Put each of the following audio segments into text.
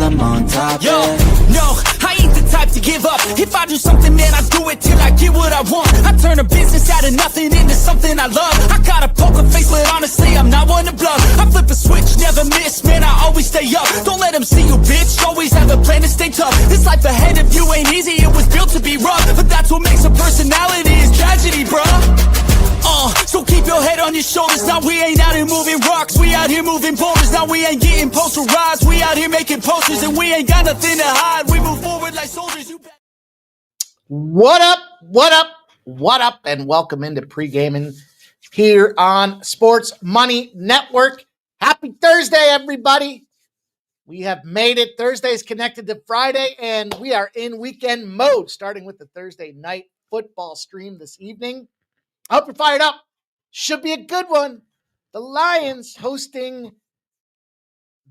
I'm on top. Yo, no, I ain't the type to give up. If I do something, man, I do it till I get what I want. I turn a business out of nothing into something I love. I got a poker face, but honestly, I'm not one to bluff. I flip a switch, never miss, man, I always stay up. Don't let them see you, bitch, always have a plan to stay tough. This life ahead of you ain't easy, it was built to be rough. But that's what makes a personality, is tragedy, bruh. So keep your head on your shoulders. Now we ain't out here moving rocks, we out here moving boulders. Now we ain't getting posterized, we out here making posters. And we ain't got nothing to hide, we move forward like soldiers. What up, what up, what up, and welcome into Pregaming here on Sports Money Network. Happy Thursday, everybody. We have made it. Thursday's connected to Friday, and we are in weekend mode, starting with the Thursday night football stream this evening. I hope you're fired up. Should be a good one. The Lions hosting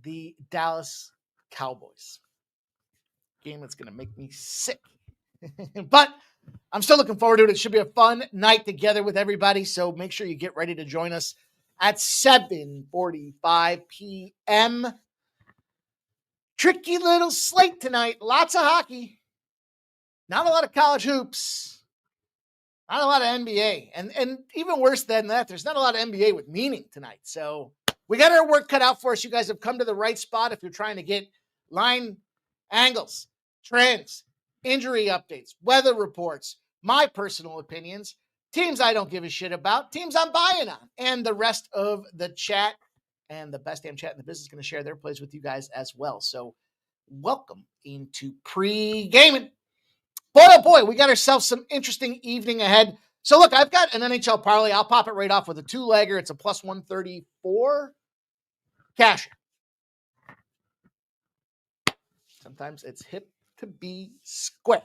the Dallas Cowboys. Game that's going to make me sick. But I'm still looking forward to it. It should be a fun night together with everybody. So make sure you get ready to join us at 7:45 p.m. Tricky little slate tonight. Lots of hockey. Not a lot of college hoops. Not a lot of NBA. And even worse than that, there's not a lot of NBA with meaning tonight. So we got our work cut out for us. You guys have come to the right spot if you're trying to get line angles, trends, injury updates, weather reports, my personal opinions, teams I don't give a shit about, teams I'm buying on, and the rest of the chat. And the best damn chat in the business is going to share their plays with you guys as well. So welcome into Pre-Gaming. Boy, oh boy, we got ourselves some interesting evening ahead. So look, I've got an NHL parlay. I'll pop it right off with a two-legger. It's a plus 134 cash. Sometimes it's hip to be square.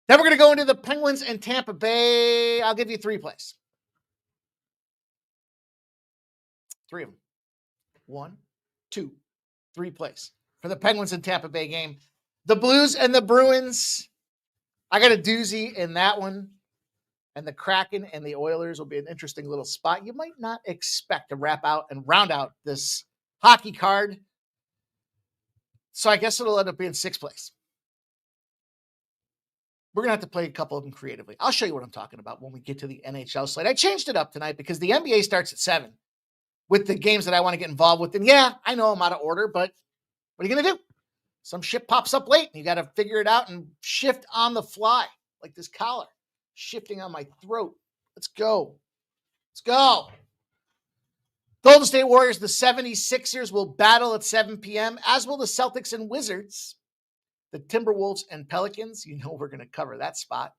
Then we're going to go into the Penguins and Tampa Bay. I'll give you three plays. Three of them. 1, 2, 3 plays for the Penguins and Tampa Bay game. The Blues and the Bruins, I got a doozy in that one. And the Kraken and the Oilers will be an interesting little spot. You might not expect to wrap out and round out this hockey card. So I guess it'll end up being 6 plays. We're going to have to play a couple of them creatively. I'll show you what I'm talking about when we get to the NHL slate. I changed it up tonight because the NBA starts at 7 with the games that I want to get involved with. And yeah, I know I'm out of order, but what are you going to do? Some shit pops up late and you got to figure it out and shift on the fly, like this collar shifting on my throat. Let's go. Let's go. Golden State Warriors, the 76ers will battle at 7 p.m., as will the Celtics and Wizards. The Timberwolves and Pelicans, you know we're going to cover that spot.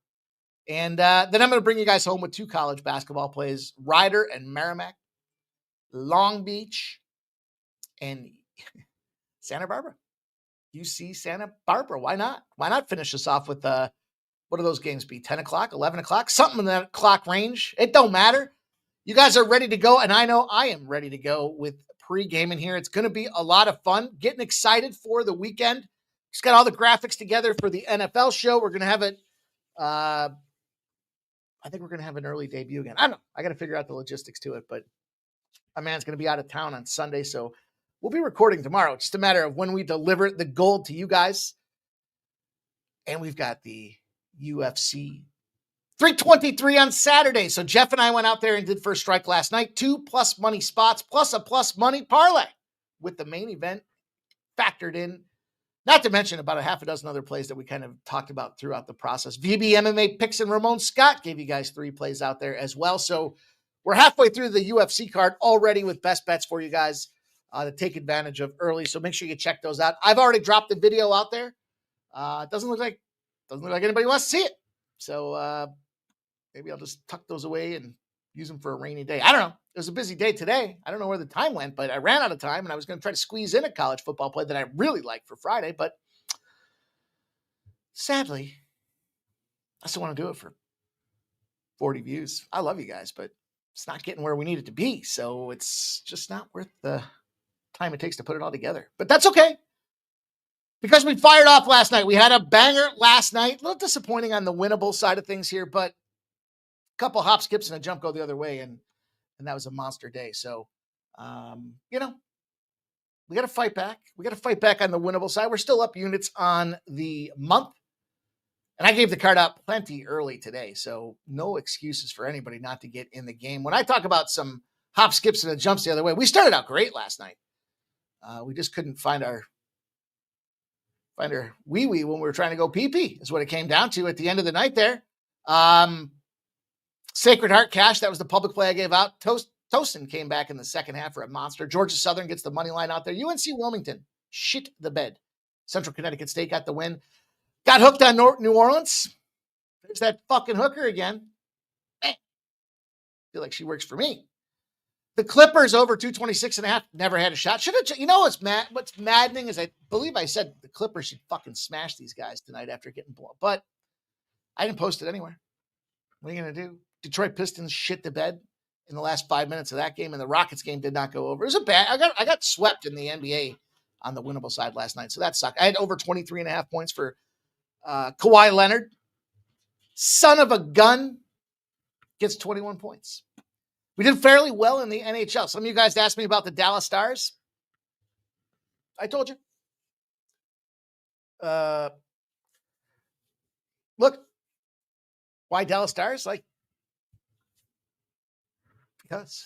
And then I'm going to bring you guys home with 2 college basketball plays, Ryder and Merrimack, Long Beach, and Santa Barbara. UC Santa Barbara. Why not? Why not finish this off with, what do those games be? 10 o'clock, 11 o'clock, something in that clock range. It don't matter. You guys are ready to go, and I know I am ready to go with Pre-Gaming here. It's going to be a lot of fun. Getting excited for the weekend. Just got all the graphics together for the NFL show. We're going to have it. I think we're going to have an early debut again. I don't know. I got to figure out the logistics to it, but my man's going to be out of town on Sunday, so we'll be recording tomorrow. It's just a matter of when we deliver the gold to you guys. And we've got the UFC 323 on Saturday. So Jeff and I went out there and did First Strike last night. 2 plus money spots plus a plus money parlay with the main event factored in. Not to mention about a half a dozen other plays that we kind of talked about throughout the process. VB MMA picks and Ramon Scott gave you guys 3 plays out there as well. So we're halfway through the UFC card already with best bets for you guys to take advantage of early. So make sure you check those out. I've already dropped the video out there. It doesn't look like anybody wants to see it. So maybe I'll just tuck those away and use them for a rainy day. I don't know. It was a busy day today. I don't know where the time went, but I ran out of time and I was going to try to squeeze in a college football play that I really like for Friday. But sadly, I still want to do it for 40 views. I love you guys, but it's not getting where we need it to be. So it's just not worth the time it takes to put it all together. But that's okay, because we fired off last night. We had a banger last night. A little disappointing on the winnable side of things here, but a couple hop skips and a jump go the other way, and that was a monster day. So, we We got to fight back. We got to fight back on the winnable side. We're still up units on the month. And I gave the card out plenty early today, so no excuses for anybody not to get in the game. When I talk about some hop, skips, and jumps the other way, we started out great last night. We just couldn't find our wee-wee when we were trying to go pee-pee is what it came down to at the end of the night there. Sacred Heart cash, that was the public play I gave out. Tosin came back in the second half for a monster. Georgia Southern gets the money line out there. UNC Wilmington, shit the bed. Central Connecticut State got the win. Got hooked on New Orleans. There's that fucking hooker again. Man, feel like she works for me. The Clippers over 226.5. Never had a shot. You know what's maddening is I believe I said the Clippers should fucking smash these guys tonight after getting blown. But I didn't post it anywhere. What are you going to do? Detroit Pistons shit the bed in the last 5 minutes of that game, and the Rockets game did not go over. It was I got swept in the NBA on the winnable side last night, so that sucked. I had over 23.5 points for Kawhi Leonard, son of a gun, gets 21 points. We did fairly well in the NHL. Some of you guys asked me about the Dallas Stars. I told you. Look, why Dallas Stars? Because,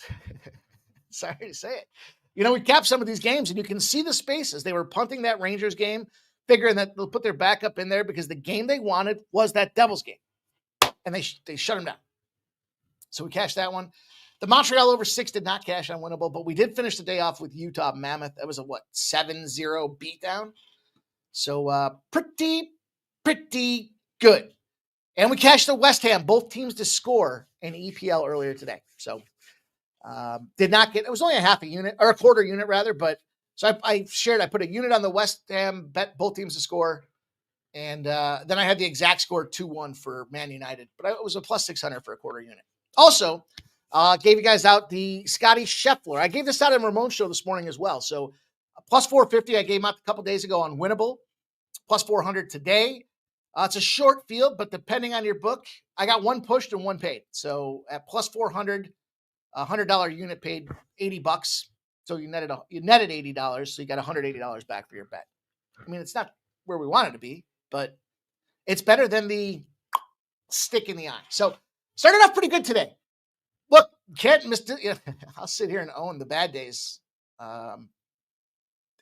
sorry to say it. We capped some of these games, and you can see the spaces. They were punting that Rangers game, figuring that they'll put their backup in there because the game they wanted was that Devils game. And they shut them down. So we cashed that one. The Montreal over 6 did not cash on winnable, but we did finish the day off with Utah Mammoth. That was a 7-0 beatdown. So pretty good. And we cashed the West Ham, both teams to score in EPL earlier today. So did not get, it was only a half a unit, or a quarter unit rather, but so I put a unit on the West Ham, bet both teams to score. And then I had the exact score 2-1 for Man United, but it was a plus 600 for a quarter unit. Also, gave you guys out the Scotty Scheffler. I gave this out in Ramon's show this morning as well. So plus 450, I gave him out a couple days ago on winnable, plus 400 today. It's a short field, but depending on your book, I got one pushed and one paid. So at plus 400, $100 unit paid $80. So you netted $80. So you got $180 back for your bet. I mean, it's not where we want it to be, but it's better than the stick in the eye. So started off pretty good today. Look, can't miss it. I'll sit here and own the bad days. And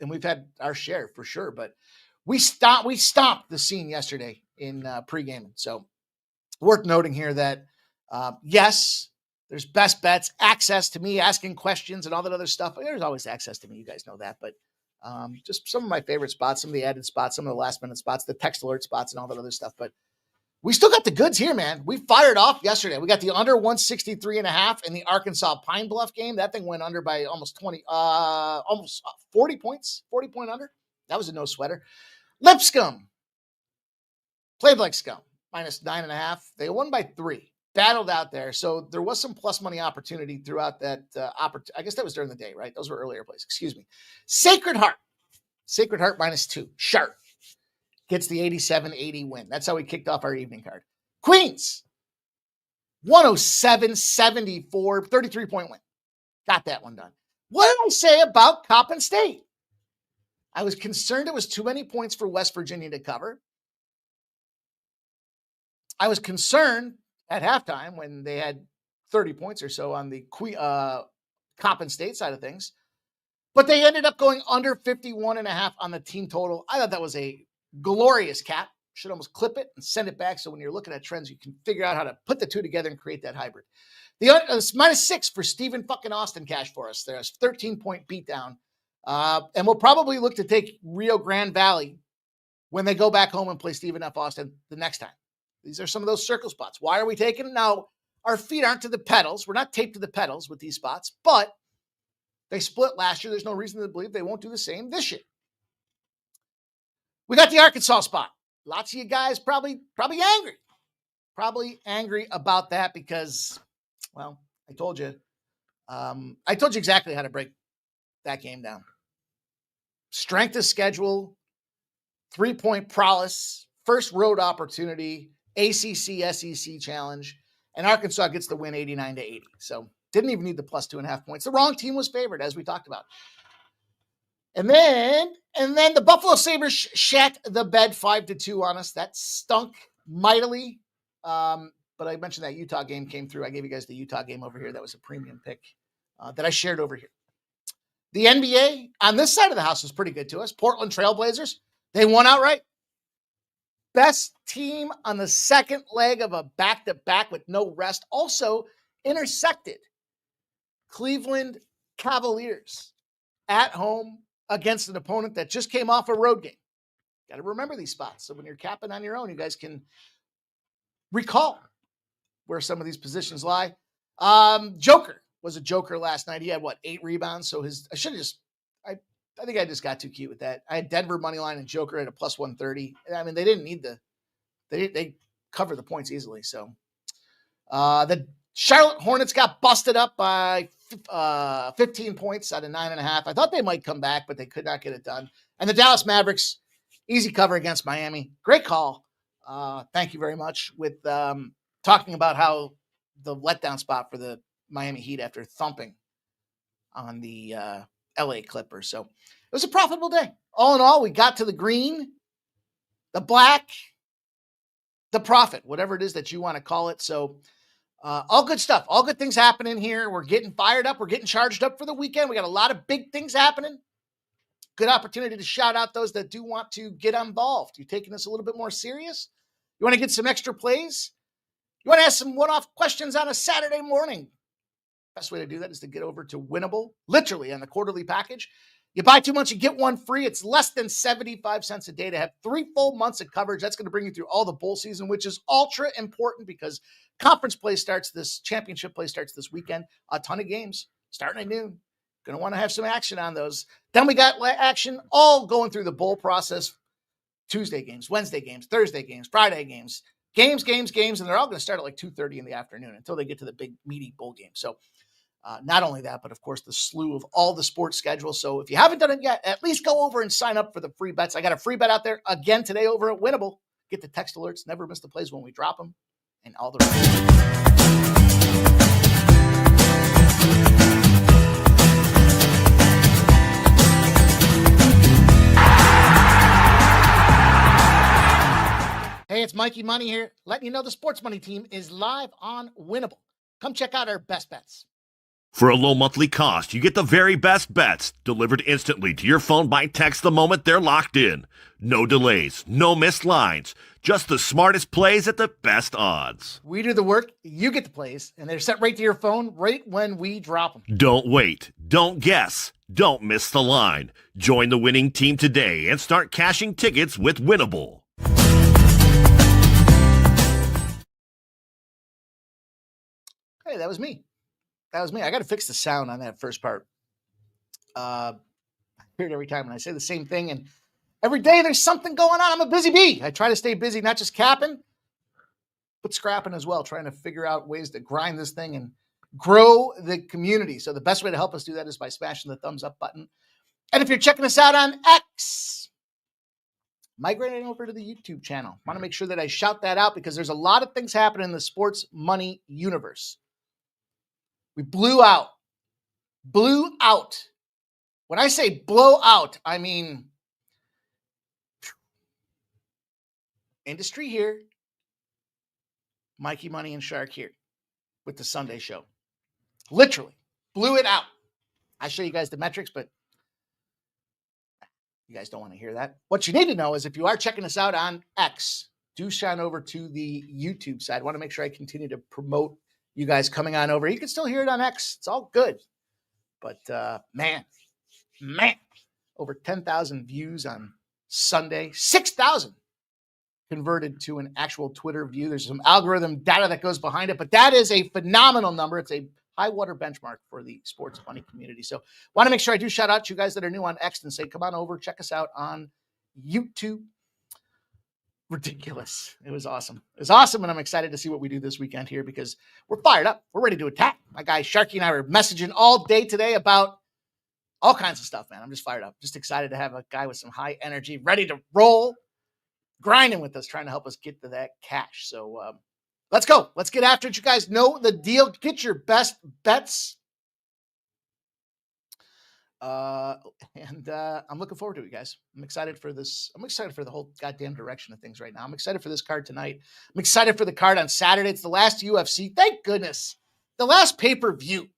we've had our share for sure, but we stopped the scene yesterday in Pregaming. So worth noting here that, yes, there's best bets, access to me, asking questions and all that other stuff. There's always access to me. You guys know that, but just some of my favorite spots, some of the added spots, some of the last minute spots, the text alert spots and all that other stuff. But we still got the goods here, man. We fired off yesterday. We got the under 163.5 in the Arkansas Pine Bluff game. That thing went under by almost 40 points, 40 point under. That was a no sweater. Lipscomb played like scum, minus 9.5. They won by 3. Battled out there. So there was some plus money opportunity throughout that I guess that was during the day, right? Those were earlier plays. Excuse me. Sacred Heart minus 2. Sharp gets the 87-80 win. That's how we kicked off our evening card. Queens 107-74, 33-point win. Got that one done. What did I say about Coppin State? I was concerned it was too many points for West Virginia to cover. I was concerned at halftime when they had 30 points or so on the Coppin State side of things. But they ended up going under 51.5 on the team total. I thought that was a glorious cap. Should almost clip it and send it back so when you're looking at trends, you can figure out how to put the two together and create that hybrid. The minus 6 for Stephen fucking Austin cash for us. There's 13-point beatdown. And we'll probably look to take Rio Grande Valley when they go back home and play Stephen F. Austin the next time. These are some of those circle spots. Why are we taking them? Now, our feet aren't to the pedals. We're not taped to the pedals with these spots, but they split last year. There's no reason to believe they won't do the same this year. We got the Arkansas spot. Lots of you guys probably angry. Probably angry about that because, well, I told you exactly how to break that game down. Strength of schedule, 3-point prowess, first road opportunity, ACC, SEC challenge, and Arkansas gets the win 89-80. So didn't even need the plus 2.5 points. The wrong team was favored, as we talked about. And then the Buffalo Sabres shat the bed 5-2 on us. That stunk mightily. But I mentioned that Utah game came through. I gave you guys the Utah game over here. That was a premium pick that I shared over here. The NBA on this side of the house was pretty good to us. Portland Trailblazers, they won outright. Best team on the second leg of a back-to-back with no rest. Also intersected Cleveland Cavaliers at home against an opponent that just came off a road game. Got to remember these spots. So when you're capping on your own, you guys can recall where some of these positions lie. Joker was a joker last night. He had 8 rebounds. So I think I just got too cute with that. I had Denver money line and Joker at a plus 130. I mean, they didn't need they cover the points easily. So the Charlotte Hornets got busted up by 15 points out of 9.5. I thought they might come back, but they could not get it done. And the Dallas Mavericks, easy cover against Miami. Great call. Thank you very much with talking about how the letdown spot for the Miami Heat after thumping on the LA Clippers. So it was a profitable day. All in all, we got to the green, the black, the profit, whatever it is that you want to call it. So all good stuff, all good things happening here. We're getting fired up. We're getting charged up for the weekend. We got a lot of big things happening. Good opportunity to shout out those that do want to get involved. You're taking this a little bit more serious. You want to get some extra plays? You want to ask some one-off questions on a Saturday morning? Best way to do that is to get over to Winnable, literally on the quarterly package. You buy 2 months, you get 1 free. It's less than 75 cents a day to have 3 full months of coverage. That's going to bring you through all the bowl season, which is ultra important because conference play starts championship play starts this weekend. A ton of games starting at noon. Going to want to have some action on those. Then we got action all going through the bowl process. Tuesday games, Wednesday games, Thursday games, Friday games, games, and they're all going to start at 2:30 in the afternoon until they get to the big meaty bowl game. So not only that, but of course the slew of all the sports schedules. So if you haven't done it yet, at least go over and sign up for the free bets. I got a free bet out there again today over at Winnable. Get the text alerts, never miss the plays when we drop them, and all the rest. Hey, it's Mikey Money here, letting you know the Sports Money team is live on Winnable. Come check out our best bets. For a low monthly cost, you get the very best bets delivered instantly to your phone by text the moment they're locked in. No delays, no missed lines, just the smartest plays at the best odds. We do the work, you get the plays, and they're sent right to your phone right when we drop them. Don't wait, don't guess, don't miss the line. Join the winning team today and start cashing tickets with Winnable. Hey, that was me. I got to fix the sound on that first part. I hear it every time when I say the same thing, and every day there's something going on. I'm a busy bee. I try to stay busy, not just capping, but scrapping as well, trying to figure out ways to grind this thing and grow the community. So the best way to help us do that is by smashing the thumbs up button. And if you're checking us out on X, migrating over to the YouTube channel. Want to make sure that I shout that out because there's a lot of things happening in the sports money universe. We blew out. When I say blow out, I mean industry here, Mikey Money and Shark here with the Sunday show. Literally blew it out. I show you guys the metrics, but you guys don't want to hear that. What you need to know is if you are checking us out on X, do shine over to the YouTube side. I want to make sure I continue to promote you guys coming on over. You can still hear it on X. It's all good. But man, over 10,000 views on Sunday, 6,000 converted to an actual Twitter view. There's some algorithm data that goes behind it, but that is a phenomenal number. It's a high water benchmark for the sports money community. So want to make sure I do shout out to you guys that are new on X and say, come on over, check us out on YouTube. Ridiculous. It was awesome. And I'm excited to see what we do this weekend here because we're fired up. We're ready to attack. My guy Sharky and I were messaging all day today about all kinds of stuff, man. I'm just fired up. Just excited to have a guy with some high energy, ready to roll, grinding with us, trying to help us get to that cash. So let's go. Let's get after it. You guys know the deal. Get your best bets And I'm looking forward to it, guys. I'm excited for this. I'm excited for the whole goddamn direction of things right now. I'm excited for this card tonight. I'm excited for the card on Saturday. It's the last UFC. Thank goodness. The last pay-per-view.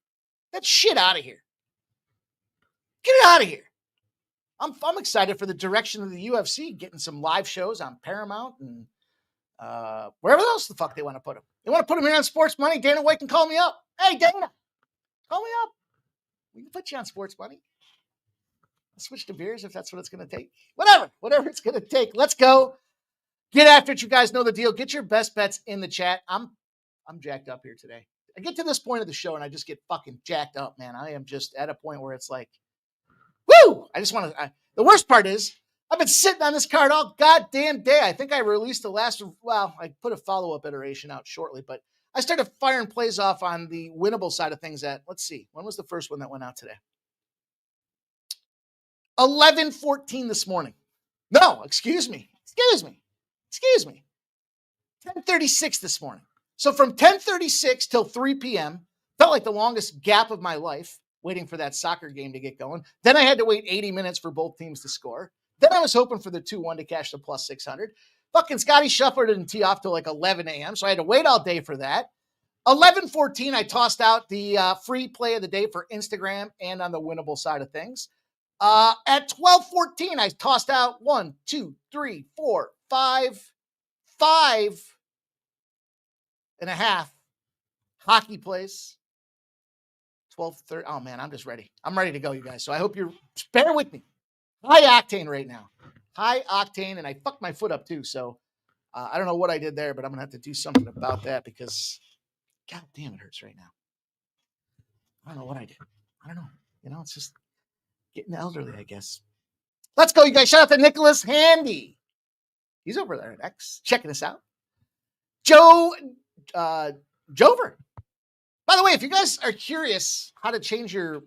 Get shit out of here. Get it out of here. I'm excited for the direction of the UFC, getting some live shows on Paramount and wherever else the fuck they want to put them. They want to put them here on Sports Money. Dana White can call me up. Hey, Dana, call me up. We can put you on Sports Money. I'll switch to beers if that's what it's going to take. Whatever it's going to take. Let's go. Get after it. You guys know the deal. Get your best bets in the chat. I'm jacked up here today. I get to this point of the show and I just get fucking jacked up, man. I am just at a point where it's like, woo! I just want to. The worst part is I've been sitting on this card all goddamn day. I think I released the last. Well, I put a follow-up iteration out shortly, but I started firing plays off on the winnable side of things. Let's see, when was the first one that went out today? 11:14 this morning. No, excuse me. 10:36 this morning. So from 10:36 till 3 p.m. felt like the longest gap of my life, waiting for that soccer game to get going. Then I had to wait 80 minutes for both teams to score. Then I was hoping for the 2-1 to cash the plus 600. Fucking Scotty Scheffler didn't tee off till like 11 a.m., so I had to wait all day for that. 11:14, I tossed out the free play of the day for Instagram and on the winnable side of things. At 12:14, I tossed out 1, 2, 3, 4, 5 and a half hockey plays. 12:30. Oh man, I'm just ready. I'm ready to go, you guys. So I hope you're bear with me. High octane right now. High octane, and I fucked my foot up too. So I don't know what I did there, but I'm gonna have to do something about that because god damn, it hurts right now. I don't know what I did. I don't know. You know, it's just getting elderly, I guess. Let's go, you guys. Shout out to Nicholas Handy. He's over there at X, checking us out. Joe Jover. By the way, if you guys are curious how to change your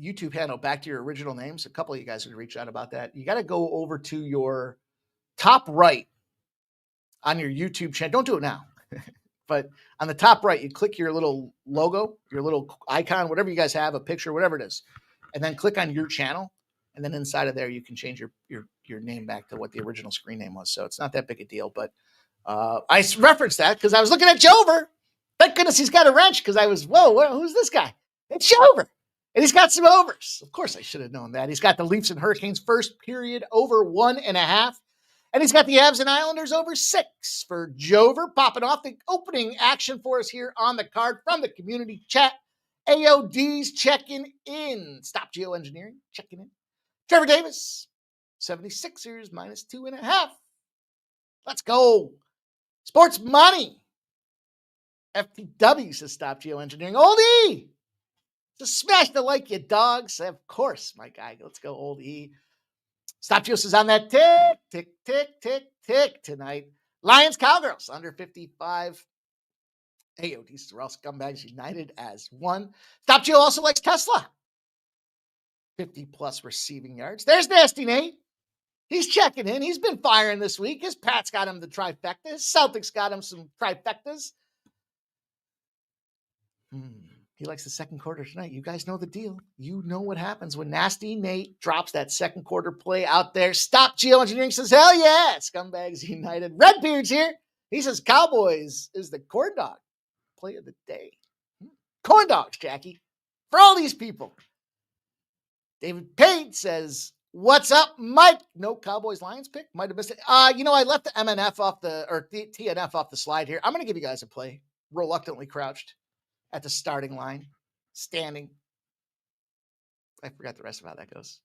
YouTube handle back to your original names, a couple of you guys would reach out about that. You got to go over to your top right on your YouTube channel. Don't do it now. But on the top right, you click your little logo, your little icon, whatever you guys have, a picture, whatever it is, and then click on your channel. And then inside of there, you can change your name back to what the original screen name was. So it's not that big a deal. But I referenced that because I was looking at Jover. Thank goodness he's got a wrench because I was, who's this guy? It's Jover. And he's got some overs. Of course, I should have known that. He's got the Leafs and Hurricanes first period over 1.5. And he's got the Avs and Islanders over 6 for Jover. Popping off the opening action for us here on the card from the community chat. AOD's checking in. Stop Geoengineering checking in. Trevor Davis, 76ers minus 2.5. Let's go. Sports Money. FTW says stop Geoengineering. Oldie. Just smash the like, you dogs. Of course, my guy. Let's go, Old E. Stop Geo says on that tick tonight. Lions Cowgirls under 55. AOD Sorrel Scumbags United as 1. Stop Geo also likes Tesla. 50 plus receiving yards. There's Nasty Nate. He's checking in. He's been firing this week. His Pats got him the trifecta. His Celtics got him some trifectas. He likes the second quarter tonight. You guys know the deal. You know what happens when Nasty Nate drops that second quarter play out there. Stop Geoengineering says, hell yeah, Scumbags United. Redbeard's here. He says Cowboys is the corn dog play of the day. Corn dogs, Jackie. For all these people. David Payne says, what's up, Mike? No Cowboys Lions pick. Might have missed it. I left the MNF off the TNF off the slide here. I'm going to give you guys a play. Reluctantly crouched at the starting line, standing. I forgot the rest of how that goes.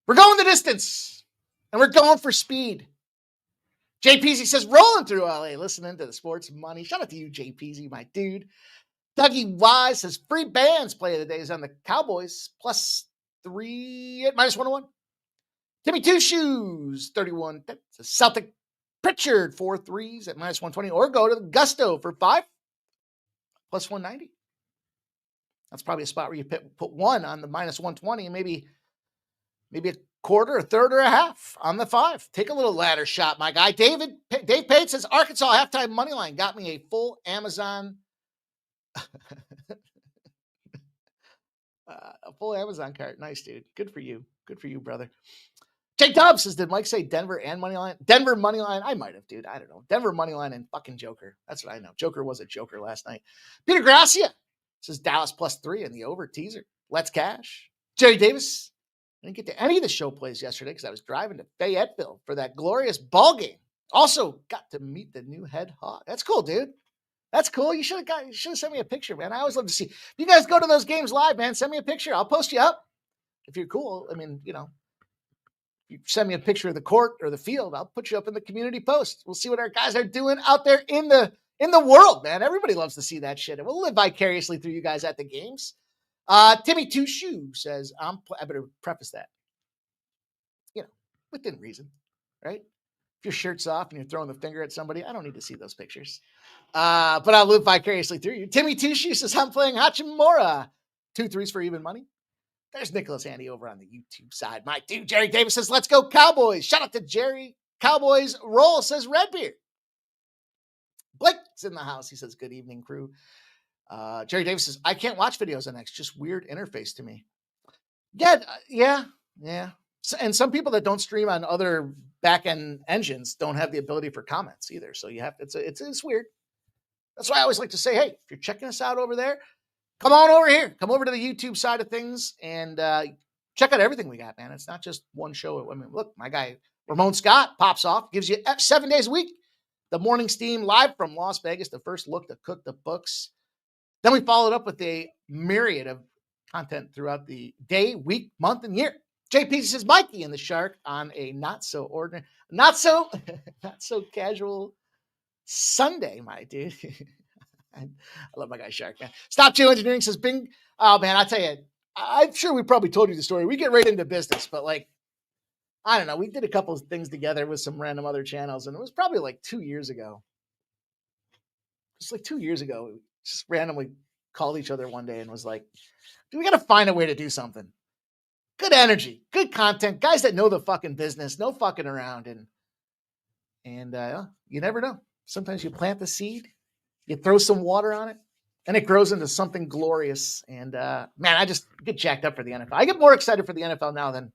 We're going the distance, and we're going for speed. JPZ says, rolling through LA, listening to the Sports Money. Shout out to you, JPZ, my dude. Dougie Wise says, free bands play of the day is on the Cowboys, +3 at -101. Timmy Two Shoes, 31. That's a Celtic. Pritchard, 4 threes at -120. Or go to the Gusto for 5. +190. That's probably a spot where you put 1 on the -120 and maybe a quarter, a third, or a half on the 5. Take a little ladder shot, my guy. Dave Pate says, Arkansas halftime money line got me a full Amazon. full Amazon cart. Nice, dude. Good for you. Good for you, brother. Jake Dobbs says, did Mike say Denver and Moneyline? Denver Moneyline? I might have, dude. I don't know. Denver Moneyline and fucking Joker. That's what I know. Joker was a Joker last night. Peter Gracia says Dallas +3 in the over teaser. Let's cash. Jerry Davis. I didn't get to any of the show plays yesterday because I was driving to Fayetteville for that glorious ball game. Also got to meet the new head hawk. That's cool, dude. That's cool. You should have sent me a picture, man. I always love to see. If you guys go to those games live, man, send me a picture. I'll post you up. If you're cool. I mean, you know, you send me a picture of the court or the field, I'll put you up in the community post. We'll see what our guys are doing out there in the world, man. Everybody loves to see that shit. And we'll live vicariously through you guys at the games. Timmy Two Shoe says, I better preface that, you know, within reason, right? If your shirt's off and you're throwing the finger at somebody, I don't need to see those pictures. But I'll live vicariously through you. Timmy Two Shoe says, I'm playing Hachimura. 2 3s for even money. There's Nicholas Andy over on the YouTube side. My dude, Jerry Davis says, let's go Cowboys. Shout out to Jerry. Cowboys roll, says Redbeard. Blake's in the house. He says, good evening, crew. Jerry Davis says, I can't watch videos on X. Just weird interface to me. Yeah. So, and some people that don't stream on other back-end engines don't have the ability for comments either. So you have it's weird. That's why I always like to say, hey, if you're checking us out over there, come on over here. Come over to the YouTube side of things and check out everything we got, man. It's not just one show. I mean, look, my guy Ramon Scott pops off, gives you 7 days a week. The Morning Steam live from Las Vegas, the first look to cook the books. Then we followed up with a myriad of content throughout the day, week, month, and year. JP says Mikey and the Shark on a not so casual Sunday, my dude. I love my guy Shark, man. Stop Geo Engineering says Bing. Oh man, I tell you, I'm sure we probably told you the story. We get right into business, but like, I don't know. We did a couple of things together with some random other channels, and it was probably like 2 years ago. Just like 2 years ago, we just randomly called each other one day and was like, "Do we got to find a way to do something? Good energy, good content, guys that know the fucking business, no fucking around." And you never know. Sometimes you plant the seed, you throw some water on it, and it grows into something glorious. And man, I just get jacked up for the NFL. I get more excited for the NFL now than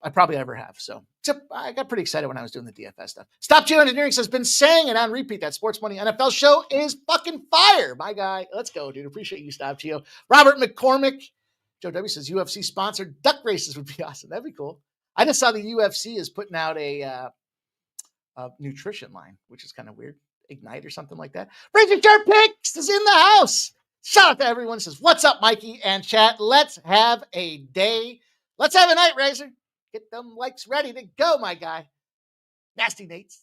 I probably ever have. So, except I got pretty excited when I was doing the DFS stuff. Stop Geo Engineering says, been saying it on repeat. That Sports Money NFL show is fucking fire. My guy. Let's go, dude. Appreciate you, Stop Geo. Robert McCormick. Joe W says UFC sponsored duck races would be awesome. That'd be cool. I just saw the UFC is putting out a nutrition line, which is kind of weird. Ignite or something like that. Razor Sharp Picks is in the house. Shout out to everyone who says, what's up, Mikey and chat? Let's have a day. Let's have a night, Razor. Get them likes ready to go, my guy. Nasty Nate's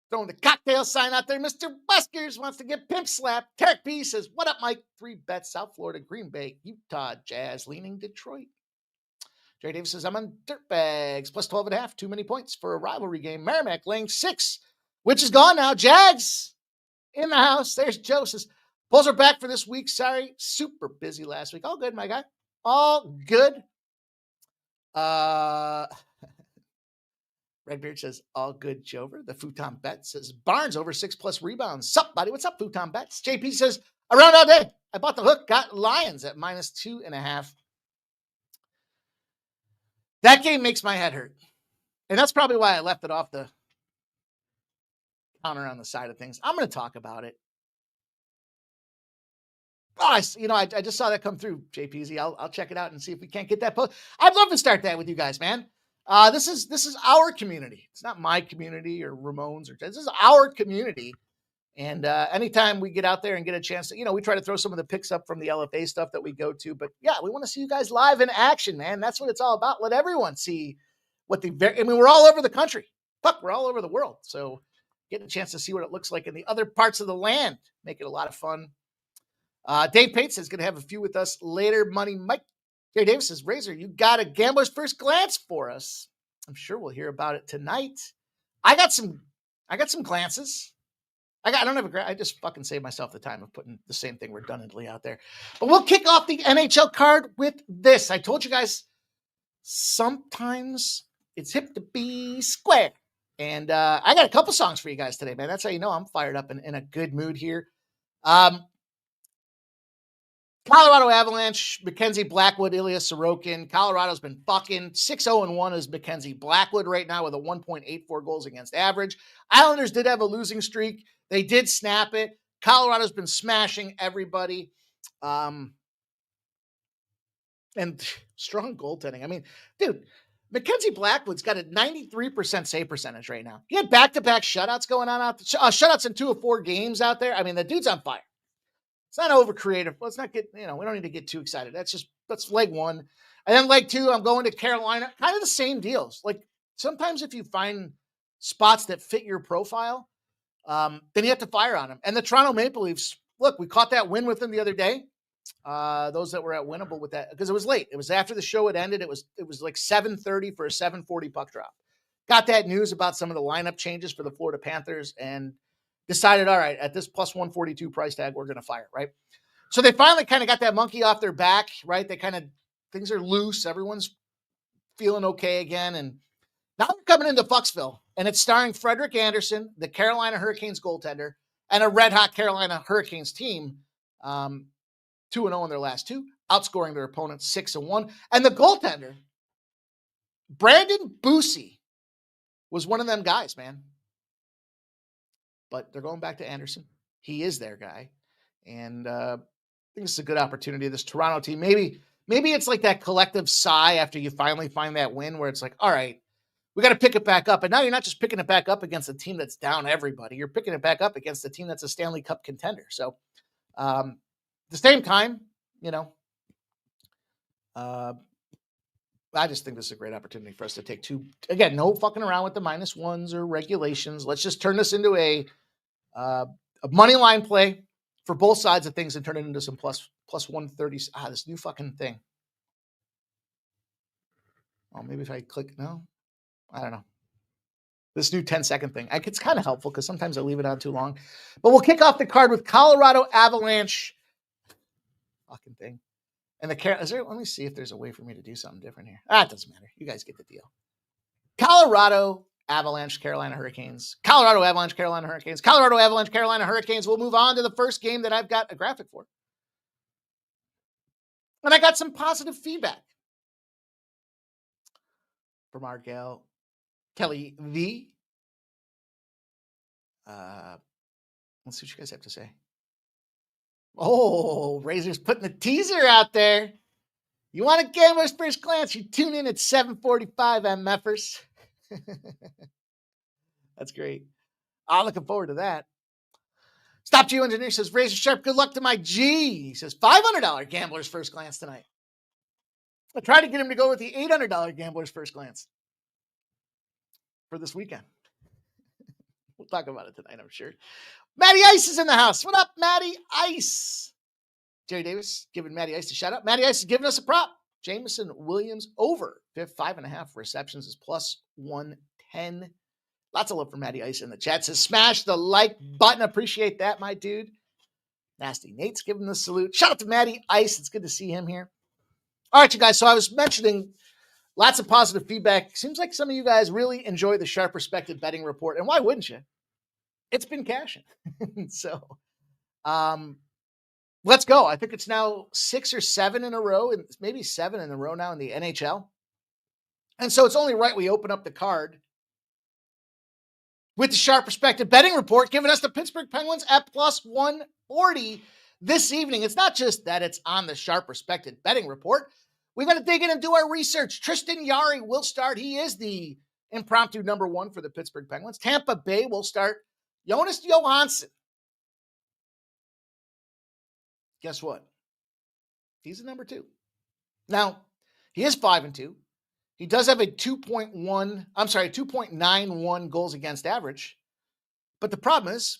throwing the cocktail sign out there. Mr. Buskers wants to get pimp slapped. Tarek B says, what up, Mike? 3 bets, South Florida, Green Bay, Utah, Jazz, leaning Detroit. Jerry Davis says, I'm on Dirtbags, plus 12.5. Too many points for a rivalry game. Merrimack laying 6, which is gone now. Jags in the house. There's Joe says, Bulls are back for this week. Sorry, super busy last week. All good, my guy. All good. Redbeard says, all good, Jover. The Futon Bet says, Barnes over 6+ rebounds. Sup, buddy? What's up, Futon Bets? JP says, around all day. I bought the hook, got Lions at -2.5. That game makes my head hurt. And that's probably why I left it off the counter on the side of things. I'm going to talk about it. Oh, I just saw that come through, JPZ. I'll check it out and see if we can't get that post. I'd love to start that with you guys, man. This is our community. It's not my community or Ramon's this is our community. And anytime we get out there and get a chance to, we try to throw some of the picks up from the LFA stuff that we go to. But yeah, we want to see you guys live in action, man. That's what it's all about. Let everyone see we're all over the country. Fuck, we're all over the world. So getting a chance to see what it looks like in the other parts of the land, make it a lot of fun. Dave Pates is going to have a few with us later. Money Mike. Jerry Davis says, Razor, you got a gambler's first glance for us. I'm sure we'll hear about it tonight. I got some glances. I just fucking saved myself the time of putting the same thing redundantly out there. But we'll kick off the NHL card with this. I told you guys, sometimes it's hip to be square. And I got a couple songs for you guys today, man. That's how you know I'm fired up and in a good mood here. Colorado Avalanche, Mackenzie Blackwood, Ilya Sorokin. Colorado's been fucking 6-0-1 is Mackenzie Blackwood right now with a 1.84 goals against average. Islanders did have a losing streak. They did snap it. Colorado's been smashing everybody. And strong goaltending. I mean, dude, Mackenzie Blackwood's got a 93% save percentage right now. He had back-to-back shutouts going on out there. Shutouts in 2 of 4 games out there. I mean, the dude's on fire. It's not over creative. Let's not get, we don't need to get too excited. That's leg 1. And then leg 2, I'm going to Carolina. Kind of the same deals. Like sometimes if you find spots that fit your profile, then you have to fire on them. And the Toronto Maple Leafs, look, we caught that win with them the other day. Those that were at winnable with that, because it was late. It was after the show had ended. It was like 7:30 for a 7:40 puck drop. Got that news about some of the lineup changes for the Florida Panthers and decided, all right, at this plus 142 price tag, we're going to fire, right? So they finally kind of got that monkey off their back, right? Things are loose. Everyone's feeling okay again. And now they're coming into Foxville, and it's starring Frederick Anderson, the Carolina Hurricanes goaltender, and a red-hot Carolina Hurricanes team, 2-0 in their last 2, outscoring their opponents 6-1. And the goaltender, Brandon Bussi, was one of them guys, man. But they're going back to Anderson. He is their guy. And I think it's a good opportunity. This Toronto team, maybe it's like that collective sigh after you finally find that win where it's like, all right, we got to pick it back up. And now you're not just picking it back up against a team that's down everybody. You're picking it back up against a team that's a Stanley Cup contender. So at the same time, I just think this is a great opportunity for us to take 2. Again, no fucking around with the -1s or regulations. Let's just turn this into a money line play for both sides of things and turn it into some plus 130. This new fucking thing. Oh, maybe if I click, no, I don't know. This new 10-second thing. It's kind of helpful because sometimes I leave it on too long. But we'll kick off the card with Colorado Avalanche. Fucking thing. And let me see if there's a way for me to do something different here. It doesn't matter. You guys get the deal. Colorado Avalanche, Carolina Hurricanes. Colorado Avalanche, Carolina Hurricanes. Colorado Avalanche, Carolina Hurricanes. We'll move on to the first game that I've got a graphic for. And I got some positive feedback from our gal, Kelly V. Let's see what you guys have to say. Oh, Razor's putting the teaser out there. You want a gambler's first glance? You tune in at 7:45 MFers. That's great. I'm looking forward to that. Stop Geo Engineer says, Razor Sharp, good luck to my G. He says, $500 gambler's first glance tonight. I tried to get him to go with the $800 gambler's first glance for this weekend. We'll talk about it tonight, I'm sure. Matty Ice is in the house. What up, Matty Ice? Jerry Davis giving Matty Ice a shout out. Matty Ice is giving us a prop. Jameson Williams over 5.5 receptions is plus 110. Lots of love for Matty Ice in the chat. Says smash the like button. Appreciate that, my dude. Nasty Nate's giving the salute. Shout out to Matty Ice. It's good to see him here. All right, you guys. So I was mentioning lots of positive feedback. Seems like some of you guys really enjoy the Sharp Respected Betting Report. And why wouldn't you? It's been cashing. So let's go. I think it's now 6 or 7 in a row, and maybe 7 in a row now in the NHL. And so it's only right we open up the card with the Sharp Respected Betting Report, giving us the Pittsburgh Penguins at plus 140 this evening. It's not just that it's on the Sharp Respected Betting Report. We got to dig in and do our research. Tristan Jarry will start. He is the impromptu number 1 for the Pittsburgh Penguins. Tampa Bay will start Jonas Johansson. Guess what? He's the number 2. Now, he is 5-2. He does have a 2.91 goals against average. But the problem is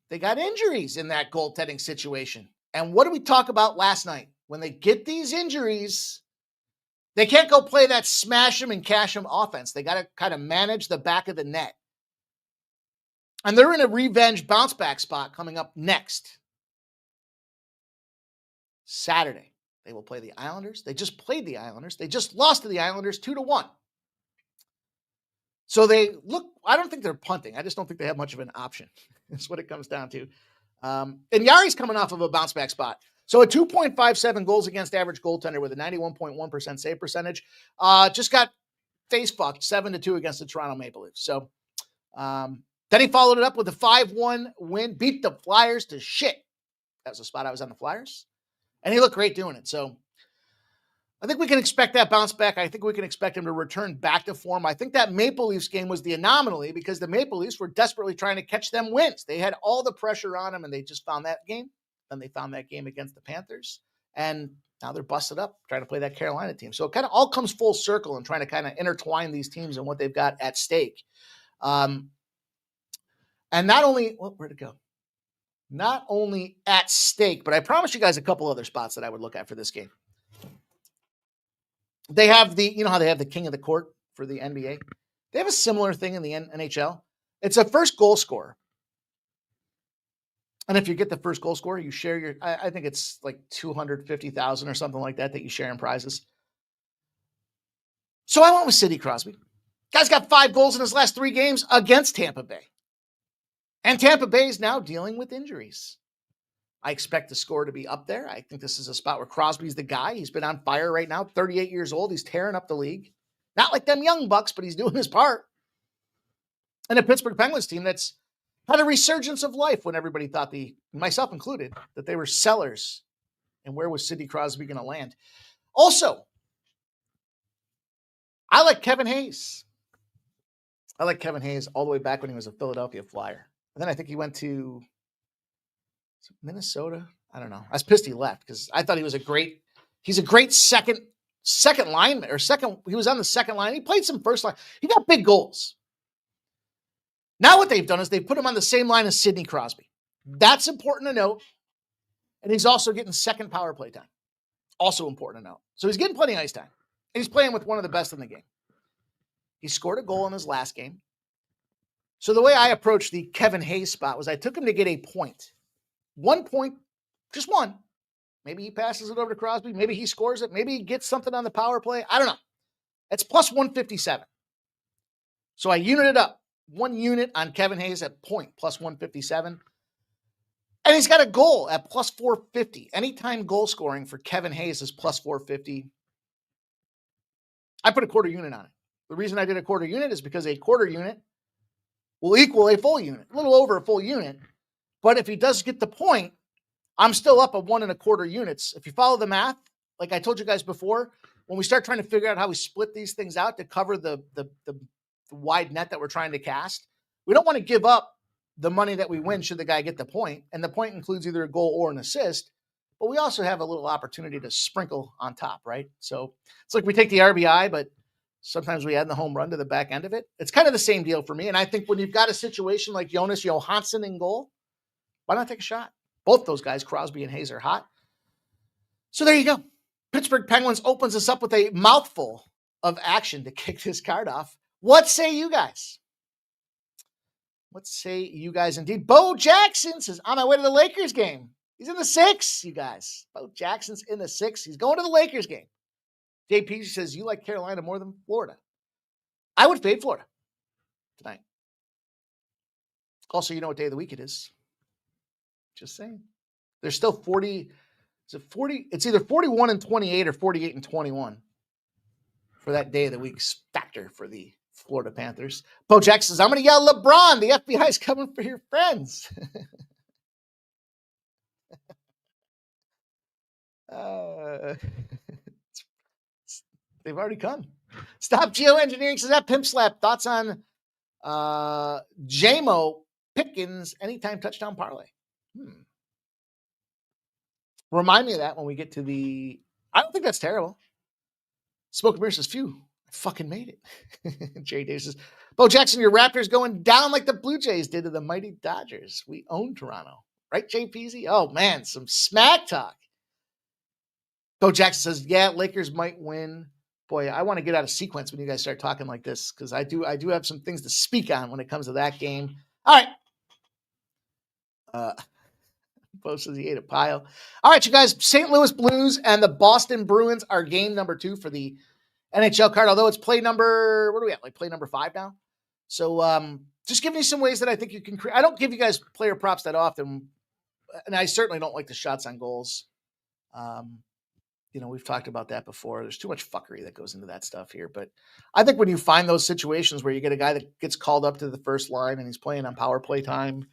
they got injuries in that goaltending situation. And what did we talk about last night? When they get these injuries, they can't go play that smash them and cash them offense. They got to kind of manage the back of the net. And they're in a revenge bounce back spot coming up next Saturday. They will play the Islanders. They just played the Islanders. They just lost to the Islanders 2-1. So they look, I don't think they're punting. I just don't think they have much of an option. That's what it comes down to. And Yari's coming off of a bounce back spot. So a 2.57 goals against average goaltender with a 91.1% save percentage just got face fucked 7-2 against the Toronto Maple Leafs. So then he followed it up with a 5-1 win, beat the Flyers to shit. That was the spot I was on the Flyers. And he looked great doing it. So I think we can expect that bounce back. I think we can expect him to return back to form. I think that Maple Leafs game was the anomaly because the Maple Leafs were desperately trying to catch them wins. They had all the pressure on them, and they just found that game. Then they found that game against the Panthers. And now they're busted up trying to play that Carolina team. So it kind of all comes full circle and trying to kind of intertwine these teams and what they've got at stake. And not only, where'd it go? Not only at stake, but I promised you guys a couple other spots that I would look at for this game. They have you know how they have the king of the court for the NBA? They have a similar thing in the NHL. It's a first goal scorer. And if you get the first goal scorer, you share I think it's like 250,000 or something like that you share in prizes. So I went with Sidney Crosby. Guy's got 5 goals in his last 3 games against Tampa Bay. And Tampa Bay is now dealing with injuries. I expect the score to be up there. I think this is a spot where Crosby's the guy. He's been on fire right now, 38 years old. He's tearing up the league. Not like them young bucks, but he's doing his part. And a Pittsburgh Penguins team that's had a resurgence of life when everybody thought, myself included, that they were sellers. And where was Sidney Crosby going to land? Also, I like Kevin Hayes. I like Kevin Hayes all the way back when he was a Philadelphia Flyer. And then I think he went to Minnesota. I don't know. I was pissed he left because I thought he's a great second lineman or he was on the second line. He played some first line. He got big goals. Now what they've done is they put him on the same line as Sidney Crosby. That's important to note. And he's also getting second power play time. Also important to note. So he's getting plenty of ice time. And he's playing with one of the best in the game. He scored a goal in his last game. So the way I approached the Kevin Hayes spot was I took him to get a point. 1 point, just one. Maybe he passes it over to Crosby. Maybe he scores it. Maybe he gets something on the power play. I don't know. It's plus 157. So I united up 1 unit on Kevin Hayes at point plus 157. And he's got a goal at plus 450. Anytime goal scoring for Kevin Hayes is plus 450. I put a quarter unit on it. The reason I did a quarter unit is because a quarter unit will equal a full unit, a little over a full unit. But if he does get the point, I'm still up at 1 1/4 units. If you follow the math, like I told you guys before, when we start trying to figure out how we split these things out to cover the wide net that we're trying to cast, we don't want to give up the money that we win should the guy get the point. And the point includes either a goal or an assist. But we also have a little opportunity to sprinkle on top, right? So it's like we take the RBI, but sometimes we add the home run to the back end of it. It's kind of the same deal for me. And I think when you've got a situation like Jonas Johansson in goal, why not take a shot? Both those guys, Crosby and Hayes, are hot. So there you go. Pittsburgh Penguins opens us up with a mouthful of action to kick this card off. What say you guys? What say you guys indeed? Bo Jackson says, on my way to the Lakers game. He's in the 6, you guys. Bo Jackson's in the 6. He's going to the Lakers game. JP says, you like Carolina more than Florida. I would fade Florida tonight. Also, you know what day of the week it is. Just saying. There's still 40. Is it 40? It's either 41 and 28 or 48 and 21 for that day of the week's factor for the Florida Panthers. Bo Jackson says, I'm going to yell LeBron. The FBI is coming for your friends. They've already come. Stop Geoengineering says that pimp slap. Thoughts on JMO Pickens anytime touchdown parlay? Remind me of that when we get to the. I don't think that's terrible. Smoke Beer says, phew, I fucking made it. Jay Davis says, Bo Jackson, your Raptors going down like the Blue Jays did to the mighty Dodgers. We own Toronto. Right, Jay Peasy? Oh, man, some smack talk. Bo Jackson says, yeah, Lakers might win. Boy, I want to get out of sequence when you guys start talking like this because I do have some things to speak on when it comes to that game. All right. Bo says he ate a pile. All right, you guys, St. Louis Blues and the Boston Bruins are game number 2 for the NHL card, although it's play number, what are we at, like play number 5 now? So just giving you some ways that I think you can create. I don't give you guys player props that often, and I certainly don't like the shots on goals. We've talked about that before. There's too much fuckery that goes into that stuff here. But I think when you find those situations where you get a guy that gets called up to the first line and he's playing on power play time,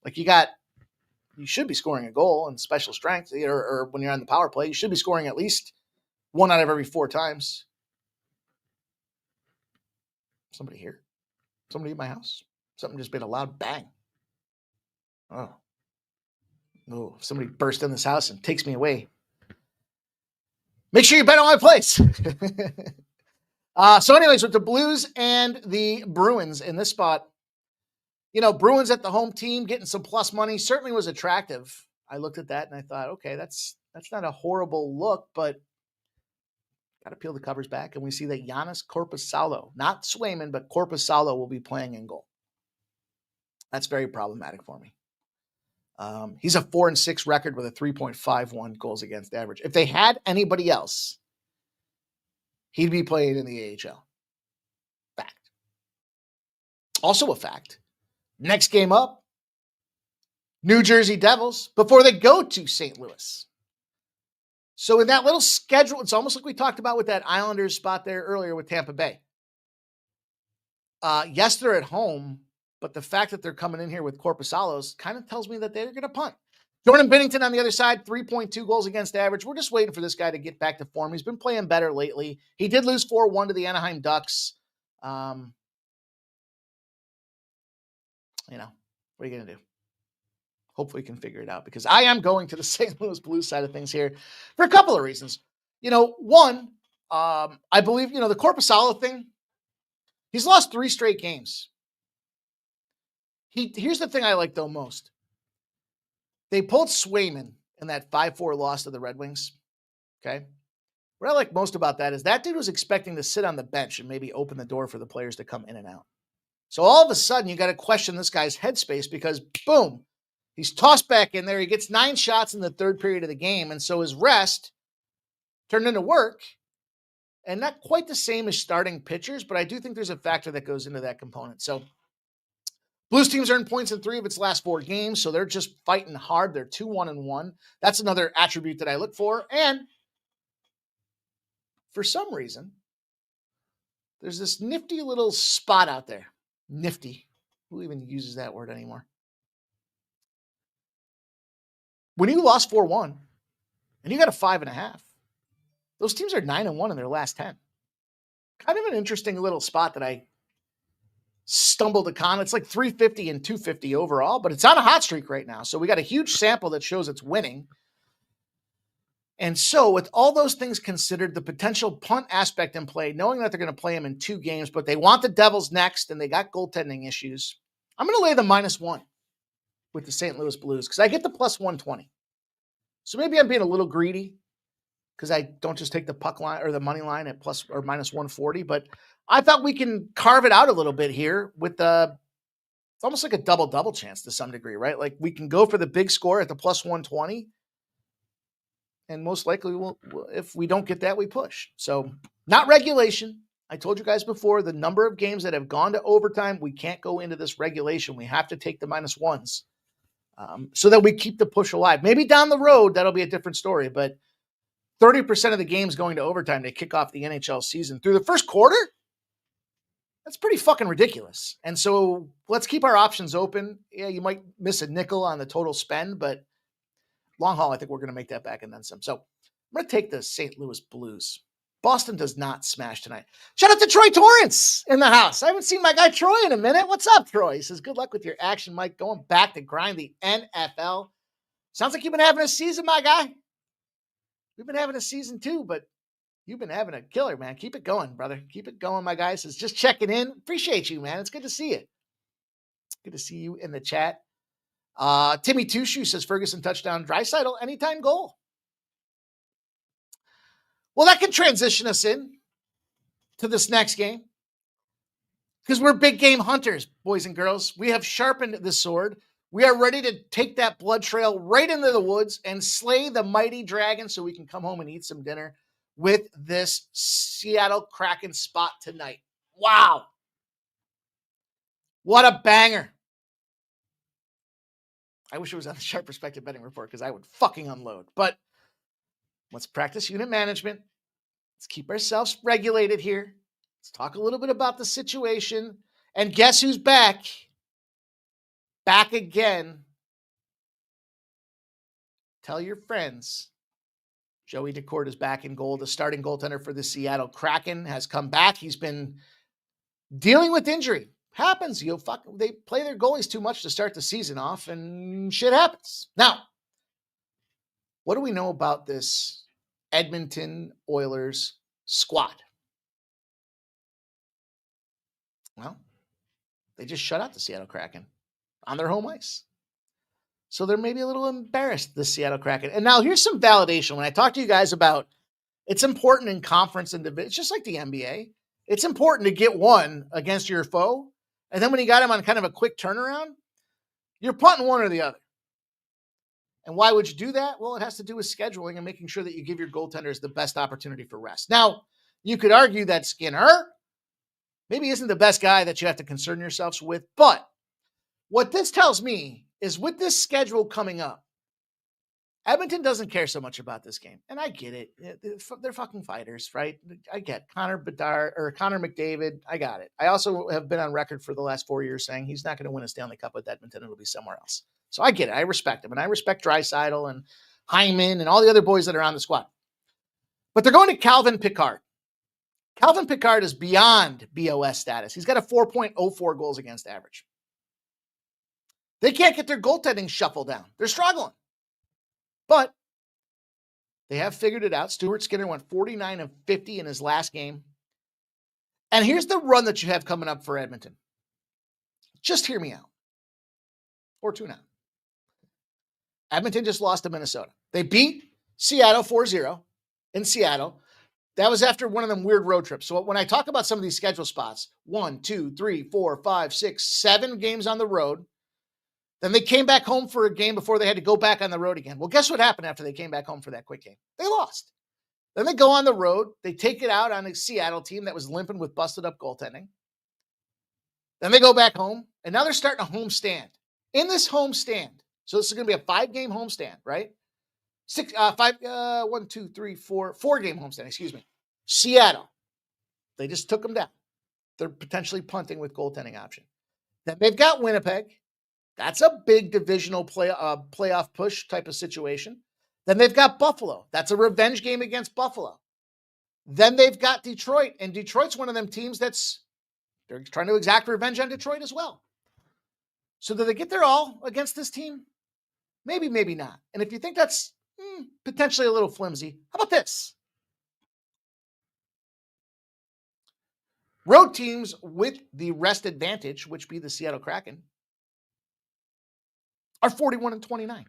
like you should be scoring a goal in special strength, or when you're on the power play, you should be scoring at least 1 out of every 4 times. Somebody here? Somebody in my house? Something just made a loud bang. Oh, somebody burst in this house and takes me away. Make sure you bet on my place. So anyways, with the Blues and the Bruins in this spot, Bruins at the home team getting some plus money certainly was attractive. I looked at that and I thought, okay, that's not a horrible look, but got to peel the covers back. And we see that Giannis Korpisalo, not Swayman, but Korpisalo will be playing in goal. That's very problematic for me. He's a 4-6 record with a 3.51 goals against average. If they had anybody else, he'd be playing in the AHL. Fact. Also a fact. Next game up, New Jersey Devils before they go to St. Louis. So in that little schedule, it's almost like we talked about with that Islanders spot there earlier with Tampa Bay. Yes, they're at home, but the fact that they're coming in here with Korpisalos kind of tells me that they're going to punt. Jordan Binnington on the other side, 3.2 goals against average. We're just waiting for this guy to get back to form. He's been playing better lately. He did lose 4-1 to the Anaheim Ducks. What are you going to do? Hopefully you can figure it out, because I am going to the St. Louis Blues side of things here for a couple of reasons. One, I believe, the Korpisalo thing, he's lost 3 straight games. Here's the thing I like, though, most. They pulled Swayman in that 5-4 loss to the Red Wings. Okay? What I like most about that is that dude was expecting to sit on the bench and maybe open the door for the players to come in and out. So all of a sudden, you got to question this guy's headspace, because, boom, he's tossed back in there. He gets 9 shots in the third period of the game, and so his rest turned into work. And not quite the same as starting pitchers, but I do think there's a factor that goes into that component. So Blues teams earned points in 3 of its last 4 games, so they're just fighting hard. They're 2-1-1. That's another attribute that I look for. And for some reason, there's this nifty little spot out there. Nifty. Who even uses that word anymore? When you lost 4-1 and you got a 5.5, those teams are 9-1 in their last 10. Kind of an interesting little spot that I stumbled upon. It's like 350 and 250 overall, but it's on a hot streak right now. So we got a huge sample that shows it's winning. And so with all those things considered, the potential punt aspect in play, knowing that they're going to play them in 2 games, but they want the Devils next and they got goaltending issues, I'm going to lay the -1 with the St. Louis Blues because I get the +120. So maybe I'm being a little greedy because I don't just take the puck line or the money line at plus or -140, but I thought we can carve it out a little bit here with it's almost like a double chance to some degree, right? Like we can go for the big score at the +120. And most likely, if we don't get that, we push. So not regulation. I told you guys before, the number of games that have gone to overtime, we can't go into this regulation. We have to take the -1s so that we keep the push alive. Maybe down the road, that'll be a different story. But 30% of the games going to overtime to kick off the NHL season through the first quarter, that's pretty fucking ridiculous. And so let's keep our options open. Yeah, you might miss a nickel on the total spend, but long haul, I think we're going to make that back and then some. So I'm going to take the St. Louis Blues. Boston does not smash tonight. Shout out to Troy Torrance in the house. I haven't seen my guy Troy in a minute. What's up, Troy? He says, good luck with your action, Mike. Going back to grind the NFL. Sounds like you've been having a season, my guy. We've been having a season too, but you've been having a killer, man. Keep it going, brother. Keep it going, my guy. Says, just checking in. Appreciate you, man. It's good to see you. Good to see you in the chat. Timmy Tushu says Ferguson touchdown, Draisaitl anytime goal. Well, that can transition us in to this next game because we're big game hunters, boys and girls. We have sharpened the sword. We are ready to take that blood trail right into the woods and slay the mighty dragon so we can come home and eat some dinner with this Seattle Kraken spot tonight. Wow. What a banger. I wish it was on the Sharp Perspective Betting Report because I would fucking unload. But Let's practice unit management. Let's keep ourselves regulated here. Let's talk a little bit about the situation. And guess who's back? Back again. Tell your friends. Joey Decourt is back in goal. The starting goaltender for the Seattle Kraken has come back. He's been dealing with injury. Happens. They play their goalies too much to start the season off, and shit happens. Now, what do we know about this Edmonton Oilers squad? Well, they just shut out the Seattle Kraken on their home ice. So they're maybe a little embarrassed, the Seattle Kraken. And now here's some validation. When I talk to you guys about it's important in conference and division, it's just like the NBA. It's important to get one against your foe. And then when you got him on kind of a quick turnaround, you're punting one or the other. And why would you do that? Well, it has to do with scheduling and making sure that you give your goaltenders the best opportunity for rest. Now, you could argue that Skinner maybe isn't the best guy that you have to concern yourselves with. But what this tells me is with this schedule coming up, Edmonton doesn't care so much about this game. And I get it. They're fucking fighters, right? I get Connor McDavid. I got it. I also have been on record for the last 4 years saying he's not going to win a Stanley Cup with Edmonton. It'll be somewhere else. So I get it. I respect him. And I respect Draisaitl and Hyman and all the other boys that are on the squad. But they're going to Calvin Pickard. Calvin Pickard is beyond BOS status. He's got a 4.04 goals against average. They can't get their goaltending shuffle down. They're struggling. But they have figured it out. Stuart Skinner went 49 of 50 in his last game. And here's the run that you have coming up for Edmonton. Just hear me out. Or tune out. Edmonton just lost to Minnesota. They beat Seattle 4-0 in Seattle. That was after one of them weird road trips. So when I talk about some of these schedule spots, 1, 2, 3, 4, 5, 6, 7 games on the road. Then they came back home for a game before they had to go back on the road again. Well, guess what happened after they came back home for that quick game? They lost. Then they go on the road. They take it out on a Seattle team that was limping with busted up goaltending. Then they go back home, and now they're starting a home stand. In this home stand, so this is going to be a 5-game home stand, right? 4-game home stand, excuse me. Seattle. They just took them down. They're potentially punting with goaltending option. Then they've got Winnipeg. That's a big divisional playoff push type of situation. Then they've got Buffalo. That's a revenge game against Buffalo. Then they've got Detroit, and Detroit's one of them teams they're trying to exact revenge on Detroit as well. So do they get their all against this team? Maybe, maybe not. And if you think that's potentially a little flimsy, how about this? Road teams with the rest advantage, which be the Seattle Kraken, are 41-29.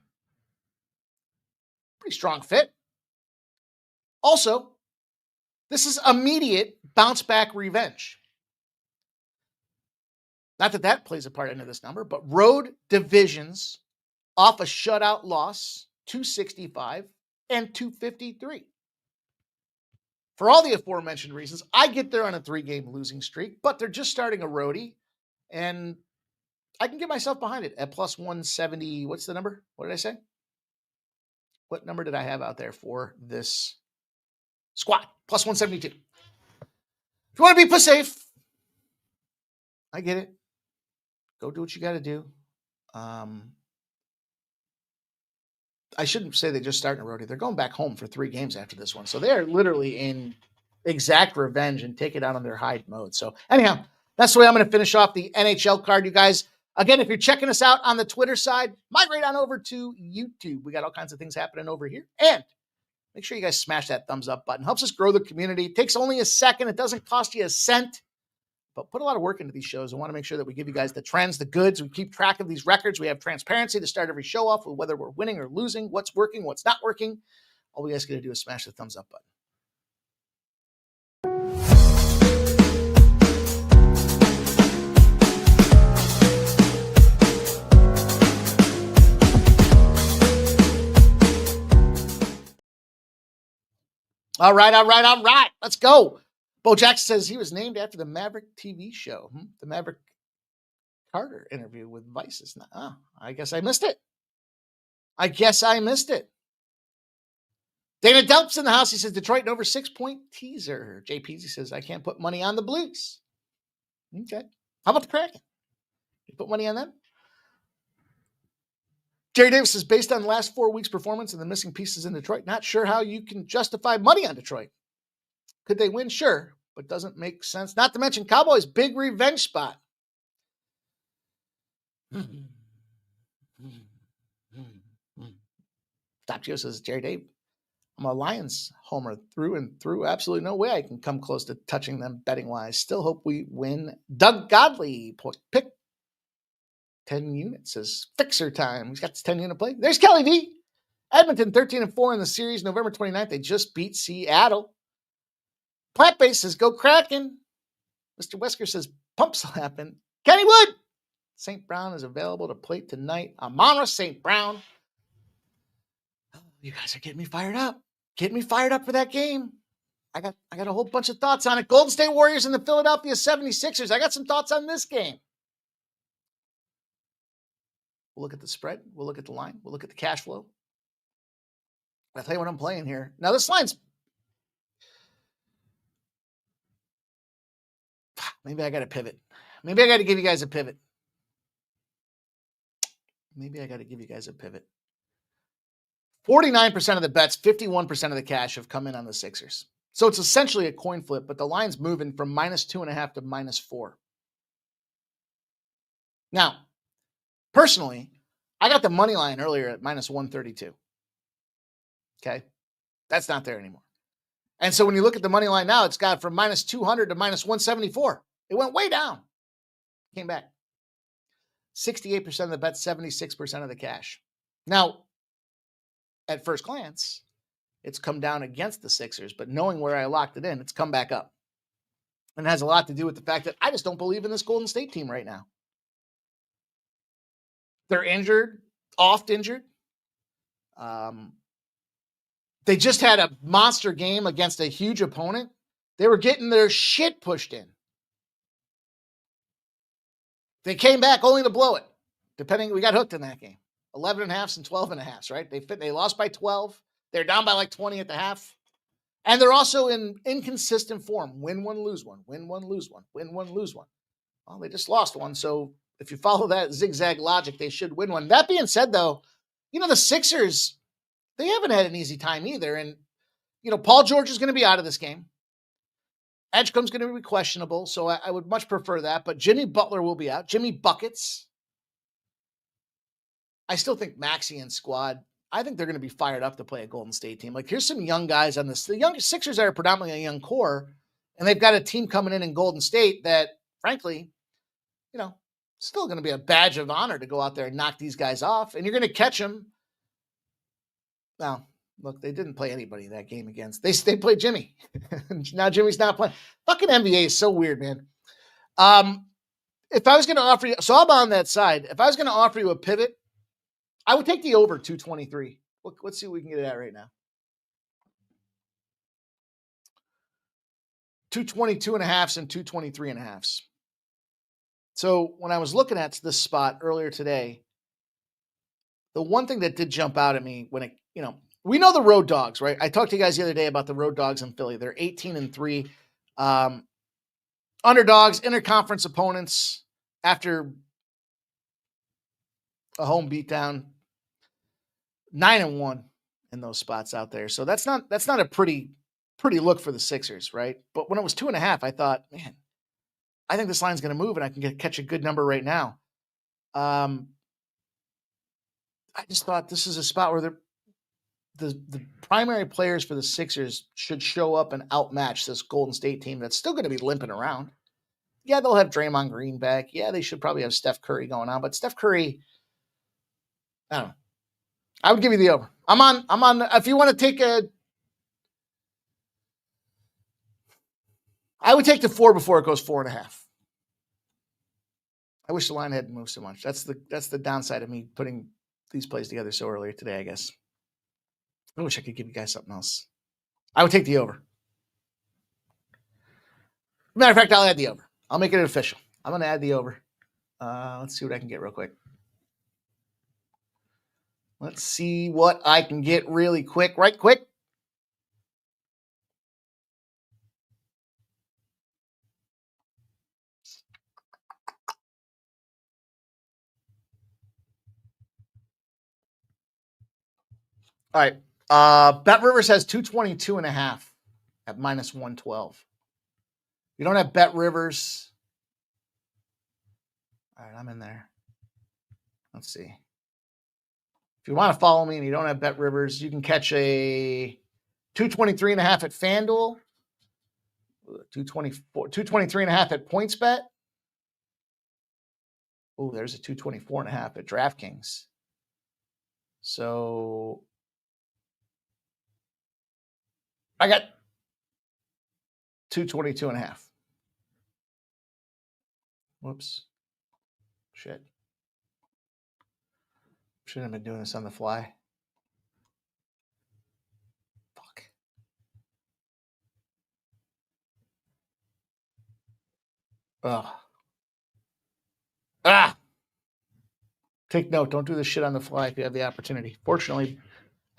Pretty strong fit. Also, this is immediate bounce back revenge. Not that that plays a part into this number, but road divisions off a shutout loss, 265 and 253. For all the aforementioned reasons, I get there on a 3-game losing streak, but they're just starting a roadie, and I can get myself behind it at plus 170. What's the number? What did I say? What number did I have out there for this squad? Plus 172. If you want to be safe, I get it. Go do what you got to do. I shouldn't say they just starting a roadie. They're going back home for 3 games after this one. So they're literally in exact revenge and take it out on their hide mode. So anyhow, that's the way I'm going to finish off the NHL card, you guys. Again, if you're checking us out on the Twitter side, migrate on over to YouTube. We got all kinds of things happening over here. And make sure you guys smash that thumbs up button. Helps us grow the community. It takes only a second. It doesn't cost you a cent. But put a lot of work into these shows. I want to make sure that we give you guys the trends, the goods. We keep track of these records. We have transparency to start every show off with whether we're winning or losing, what's working, what's not working. All we guys got to do is smash the thumbs up button. All right. Let's go. Bo Jackson says he was named after the Maverick TV show. The Maverick Carter interview with Vice's. I guess I missed it. Dana Delp's in the house. He says Detroit over 6-point teaser. JPZ says I can't put money on the Blues. Okay. How about the Kraken? You put money on them? Jerry Davis says based on last 4 weeks' performance and the missing pieces in Detroit, not sure how you can justify money on Detroit. Could they win? Sure, but doesn't make sense. Not to mention Cowboys' big revenge spot. Top Geo says, Jerry Dave, I'm a Lions homer through and through. Absolutely no way I can come close to touching them betting-wise. Still hope we win. Doug Godley pick 10 units says fixer time. He's got this 10-unit play. There's Kelly V. Edmonton 13-4 in the series. November 29th, they just beat Seattle. Plant Base says, go Kraken. Mr. Wesker says, pumps will happen. Kenny Wood. St. Brown is available to play tonight. Amon St. Brown. Oh, you guys are getting me fired up. Getting me fired up for that game. I got a whole bunch of thoughts on it. Golden State Warriors and the Philadelphia 76ers. I got some thoughts on this game. We'll look at the spread. We'll look at the line. We'll look at the cash flow. I'll tell you what I'm playing here. Now, this line's... Maybe I got to pivot. Maybe I got to give you guys a pivot. 49% of the bets, 51% of the cash have come in on the Sixers. So it's essentially a coin flip, but the line's moving from -2.5 to -4. Now, personally, I got the money line earlier at -132. Okay? That's not there anymore. And so when you look at the money line now, it's got from -200 to -174. It went way down. Came back. 68% of the bet, 76% of the cash. Now, at first glance, it's come down against the Sixers, but knowing where I locked it in, it's come back up. And it has a lot to do with the fact that I just don't believe in this Golden State team right now. They're injured, oft injured. They just had a monster game against a huge opponent. They were getting their shit pushed in. They came back only to blow it. We got hooked in that game. 11.5s and 12.5s, right? They lost by 12. They're down by like 20 at the half. And they're also in inconsistent form. Win one, lose one. Win one, lose one. Win one, lose one. Well, they just lost one. So if you follow that zigzag logic, they should win one. That being said, though, the Sixers, they haven't had an easy time either. And, Paul George is going to be out of this game. Edgecombe's going to be questionable, so I would much prefer that. But Jimmy Butler will be out. Jimmy Buckets. I still think Maxey and squad, I think they're going to be fired up to play a Golden State team. Like, here's some young guys on this. The young Sixers are predominantly a young core, and they've got a team coming in Golden State that, frankly, still going to be a badge of honor to go out there and knock these guys off. And you're going to catch them. Now, look, they didn't play anybody that game against. They played Jimmy. Now Jimmy's not playing. Fucking NBA is so weird, man. If I was going to offer you, so I'm on that side. If I was going to offer you a pivot, I would take the over 223. Let's see what we can get it at right now. 222.5s and 223.5s. So when I was looking at this spot earlier today, the one thing that did jump out at me when we know the road dogs, right? I talked to you guys the other day about the road dogs in Philly. They're 18-3. Underdogs, interconference opponents after a home beatdown. 9-1 in those spots out there. So that's not a pretty look for the Sixers, right? But when it was 2.5, I thought, man, I think this line's going to move and I can catch a good number right now. I just thought this is a spot where the primary players for the Sixers should show up and outmatch this Golden State team that's still going to be limping around. Yeah, they'll have Draymond Green back. Yeah, they should probably have Steph Curry going on, but Steph Curry, I don't know. I would give you the over. I'm on, if you want to take I would take the 4 before it goes 4.5. I wish the line hadn't moved so much. That's the downside of me putting these plays together so early today, I guess. I wish I could give you guys something else. I would take the over. Matter of fact, I'll add the over. I'll make it official. I'm going to add the over. Let's see what I can get real quick. Let's see what I can get really quick. Right quick. All right. Bet Rivers has 222.5 at minus 112. You don't have Bet Rivers. All right, I'm in there. Let's see. If you want to follow me and you don't have Bet Rivers, you can catch a 223.5 at FanDuel, 223.5 at PointsBet. Oh, there's a 224.5 at DraftKings. So I got 222.5. Whoops. Shit. Shouldn't have been doing this on the fly. Fuck. Ugh. Ah. Take note. Don't do this shit on the fly if you have the opportunity. Fortunately,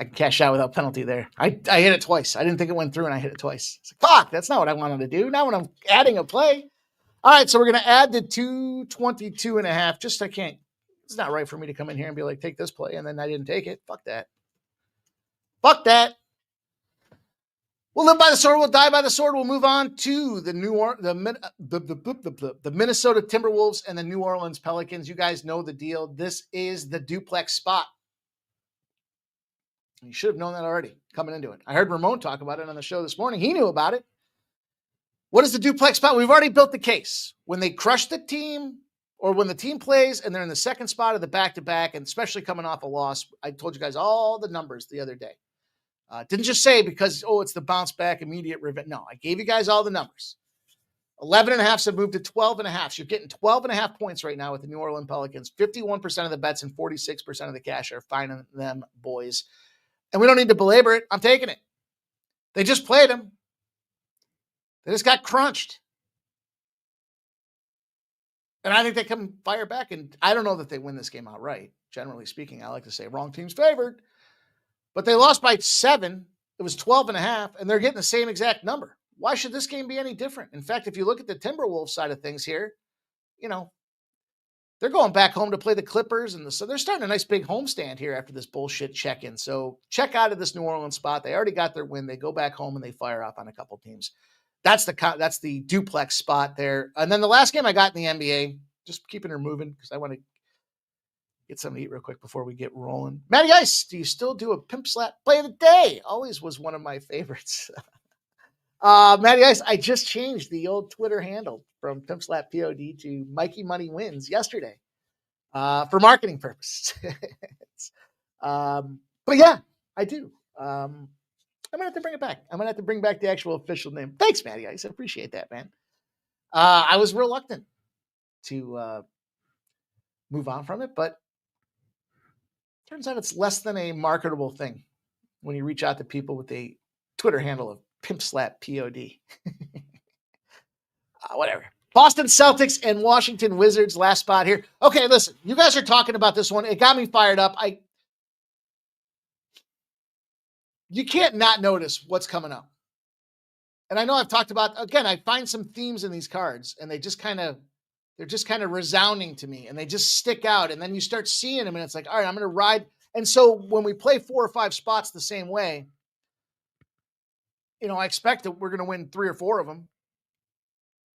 I can cash out without penalty there. I hit it twice. I didn't think it went through, and I hit it twice. It's like, fuck, that's not what I wanted to do. Now when I'm adding a play. All right, so we're going to add the 222.5. Just I can't. It's not right for me to come in here and be like, take this play, and then I didn't take it. Fuck that. Fuck that. We'll live by the sword. We'll die by the sword. We'll move on to the Minnesota Timberwolves and the New Orleans Pelicans. You guys know the deal. This is the duplex spot. You should have known that already coming into it. I heard Ramon talk about it on the show this morning. He knew about it. What is the duplex spot? We've already built the case. When they crush the team or when the team plays and they're in the second spot of the back-to-back, and especially coming off a loss, I told you guys all the numbers the other day. Didn't just say because, it's the bounce back, immediate revenge. No, I gave you guys all the numbers. 11.5 have moved to 12.5. So you're getting 12.5 points right now with the New Orleans Pelicans. 51% of the bets and 46% of the cash are finding them, boys. And we don't need to belabor it. I'm taking it. They just played them. They just got crunched. And I think they can fire back. And I don't know that they win this game outright. Generally speaking, I like to say wrong team's favored. But they lost by 7. It was 12.5, and they're getting the same exact number. Why should this game be any different? In fact, if you look at the Timberwolves side of things here, they're going back home to play the Clippers, and so they're starting a nice big homestand here after this bullshit check-in. So check out of this New Orleans spot. They already got their win. They go back home and they fire off on a couple teams. That's the duplex spot there. And then the last game I got in the NBA, just keeping her moving because I want to get something to eat real quick before we get rolling. Matty Ice, do you still do a pimp slap play of the day? Always was one of my favorites. Matty Ice, I just changed the old Twitter handle from Pimp Slap POD to Mikey Money Wins yesterday for marketing purposes. But yeah, I do. I'm going to have to bring it back. I'm going to have to bring back the actual official name. Thanks, Matty Ice. I appreciate that, man. I was reluctant to move on from it, but turns out it's less than a marketable thing when you reach out to people with a Twitter handle of Pimp Slap POD. Whatever. Boston Celtics and Washington Wizards, last spot here. Okay, listen, you guys are talking about this one. It got me fired up. You can't not notice what's coming up. And I know I've talked about, again, I find some themes in these cards, and they're just kind of resounding to me, and they just stick out. And then you start seeing them, and it's like, all right, I'm going to ride. And so when we play 4 or 5 spots the same way, I expect that we're going to win 3 or 4 of them.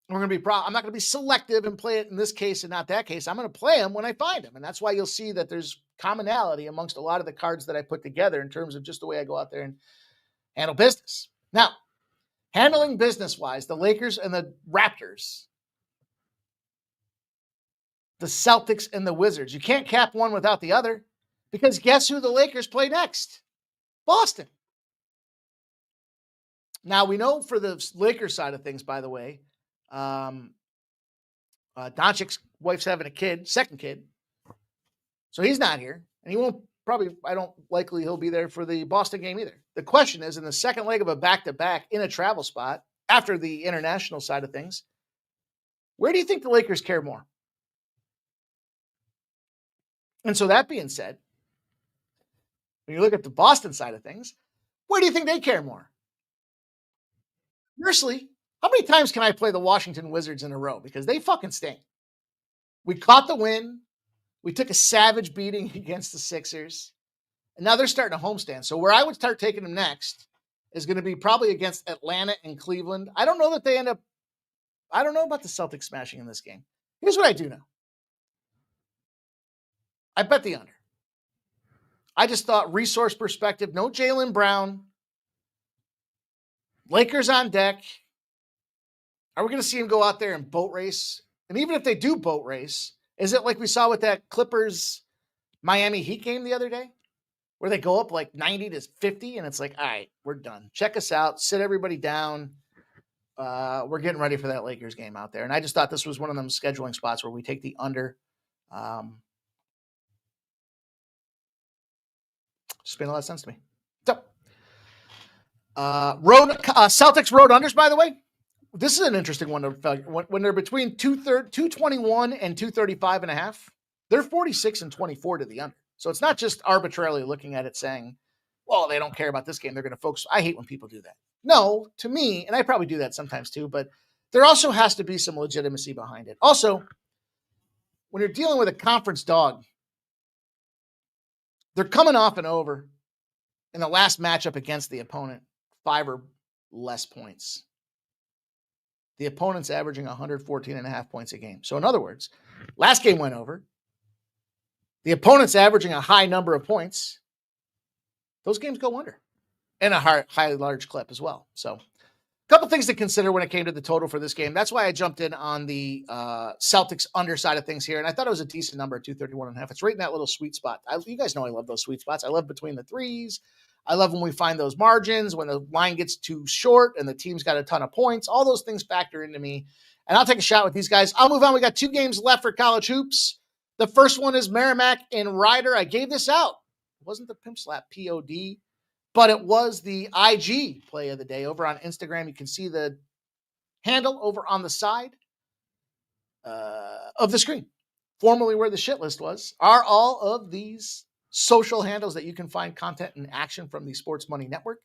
We're going to be I'm not going to be selective and play it in this case and not that case. I'm going to play them when I find them. And that's why you'll see that there's commonality amongst a lot of the cards that I put together in terms of just the way I go out there and handle business. Now, handling business-wise, the Lakers and the Raptors, the Celtics and the Wizards. You can't cap one without the other because guess who the Lakers play next? Boston. Now, we know for the Lakers side of things, by the way, Doncic's wife's having a kid, second kid. So he's not here. And he won't likely he'll be there for the Boston game either. The question is, in the second leg of a back-to-back in a travel spot, after the international side of things, where do you think the Lakers care more? And so that being said, when you look at the Boston side of things, where do you think they care more? Conversely, how many times can I play the Washington Wizards in a row? Because they fucking stink. We caught the win. We took a savage beating against the Sixers. And now they're starting a homestand. So where I would start taking them next is going to be probably against Atlanta and Cleveland. I don't know that they end up, I don't know about the Celtics smashing in this game. Here's what I do know. I bet the under. I just thought resource perspective, no Jaylen Brown. Lakers on deck. Are we going to see him go out there and boat race? And even if they do boat race, is it like we saw with that Clippers Miami Heat game the other day? Where they go up like 90 to 50 and it's like, all right, we're done. Check us out. Sit everybody down. We're getting ready for that Lakers game out there. And I just thought this was one of them scheduling spots where we take the under. Just made a lot of sense to me. So, Celtics road unders, by the way. This is an interesting one. When they're between 221 and 235.5, they're 46 and 24 to the under. So it's not just arbitrarily looking at it saying, well, they don't care about this game. They're going to focus. I hate when people do that. No, to me, and I probably do that sometimes too, but there also has to be some legitimacy behind it. Also, when you're dealing with a conference dog, they're coming off and over in the last matchup against the opponent, 5 or less points. The opponent's averaging 114.5 points a game. So in other words, last game went over. The opponent's averaging a high number of points. Those games go under. And a high large clip as well. So a couple things to consider when it came to the total for this game. That's why I jumped in on the Celtics underside of things here. And I thought it was a decent number at 231.5. It's right in that little sweet spot. You guys know I love those sweet spots. I love between the threes. I love when we find those margins, when the line gets too short and the team's got a ton of points. All those things factor into me. And I'll take a shot with these guys. I'll move on. We got 2 games left for college hoops. The first one is Merrimack and Rider. I gave this out. It wasn't the Pimp Slap POD, but it was the IG play of the day over on Instagram. You can see the handle over on the side of the screen, formerly where the shit list was, are all of these social handles that you can find content and action from the Sports Money Network.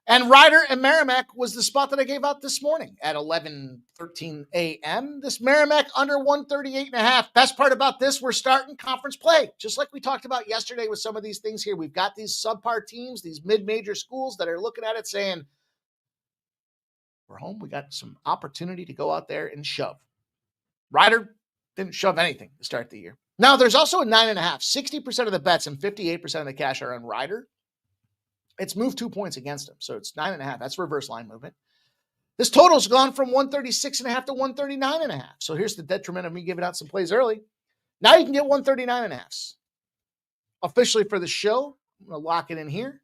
And Rider and Merrimack was the spot that I gave out this morning at 11:13 a.m. This Merrimack under 138.5. Best part about this, we're starting conference play. Just like we talked about yesterday with some of these things here. We've got these subpar teams, these mid-major schools that are looking at it saying, we're home. We got some opportunity to go out there and shove. Rider didn't shove anything to start the year. Now, there's also a 9.5. 60% of the bets and 58% of the cash are on Rider. It's moved 2 points against him. So it's 9.5. That's reverse line movement. This total's gone from 136.5 to 139.5. So here's the detriment of me giving out some plays early. Now you can get 139.5. Officially for the show, I'm going to lock it in here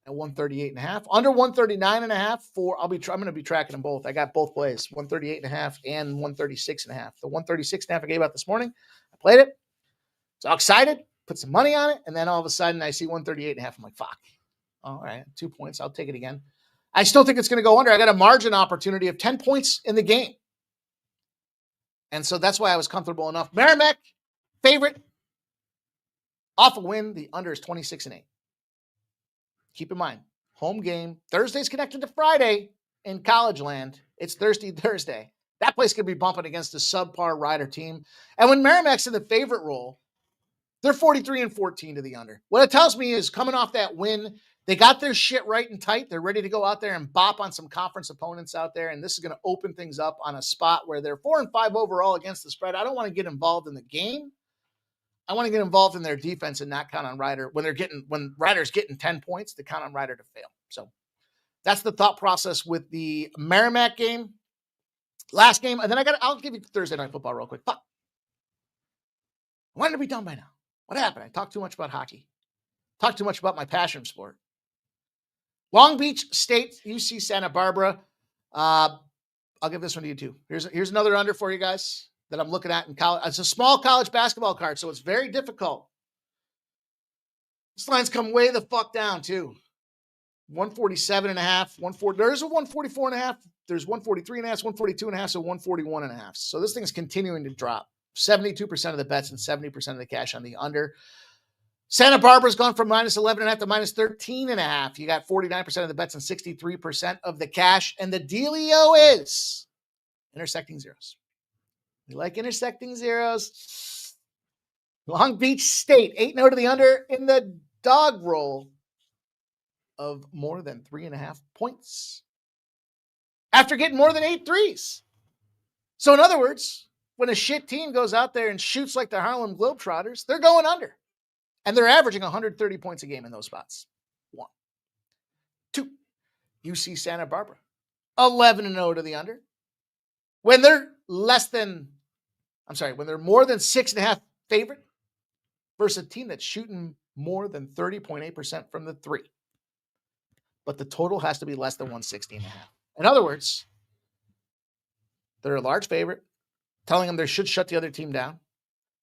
at 138.5. Under 139.5 for, I'm going to be tracking them both. I got both plays, 138.5 and 136.5. The 136.5 I gave out this morning. I played it. So excited, put some money on it, and then all of a sudden I see 138.5. I'm like, fuck. All right, 2 points. I'll take it again. I still think it's going to go under. I got a margin opportunity of 10 points in the game. And so that's why I was comfortable enough. Merrimack, favorite. Off a win, the under is 26.8. Keep in mind, home game. Thursday's connected to Friday in college land. It's Thursday. That place could be bumping against a subpar Rider team. And when Merrimack's in the favorite role, they're 43 and 14 to the under. What it tells me is coming off that win, they got their shit right and tight. They're ready to go out there and bop on some conference opponents out there. And this is going to open things up on a spot where they're 4 and 5 overall against the spread. I don't want to get involved in the game. I want to get involved in their defense and not count on Rider when Rider's getting 10 points to count on Rider to fail. So that's the thought process with the Merrimack game. Last game. And then I'll give you Thursday Night Football real quick. Fuck. I wanted to be done by now. What happened? I talked too much about hockey. Talked too much about my passion sport. Long Beach State, UC Santa Barbara. I'll give this one to you too. Here's another under for you guys that I'm looking at in college. It's a small college basketball card, so it's very difficult. This line's come way the fuck down too. 147.5, there's a 144.5, there's 143.5, 142.5, so 141.5. So this thing's continuing to drop. 72% of the bets and 70% of the cash on the under. Santa Barbara's gone from minus 11.5 to minus 13.5. You got 49% of the bets and 63% of the cash. And the dealio is intersecting zeros. We like intersecting zeros. Long Beach State, 8-0 to the under in the dog roll of more than 3.5 points after getting more than 8 threes. So in other words, when a shit team goes out there and shoots like the Harlem Globetrotters, they're going under. And they're averaging 130 points a game in those spots. 1. 2. UC Santa Barbara, 11-0 to the under. When they're more than 6.5 favorite versus a team that's shooting more than 30.8% from the 3. But the total has to be less than 116.5. In other words, they're a large favorite, telling them they should shut the other team down.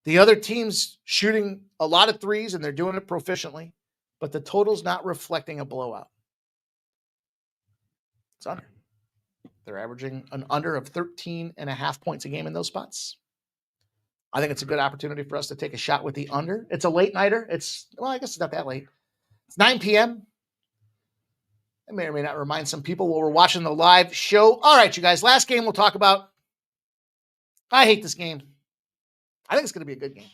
The other team's shooting a lot of threes, and they're doing it proficiently, but the total's not reflecting a blowout. It's under. They're averaging an under of 13.5 points a game in those spots. I think it's a good opportunity for us to take a shot with the under. It's a late nighter. I guess it's not that late. It's 9 p.m. It may or may not remind some people while we're watching the live show. All right, you guys, last game we'll talk about. I hate this game. I think it's going to be a good game,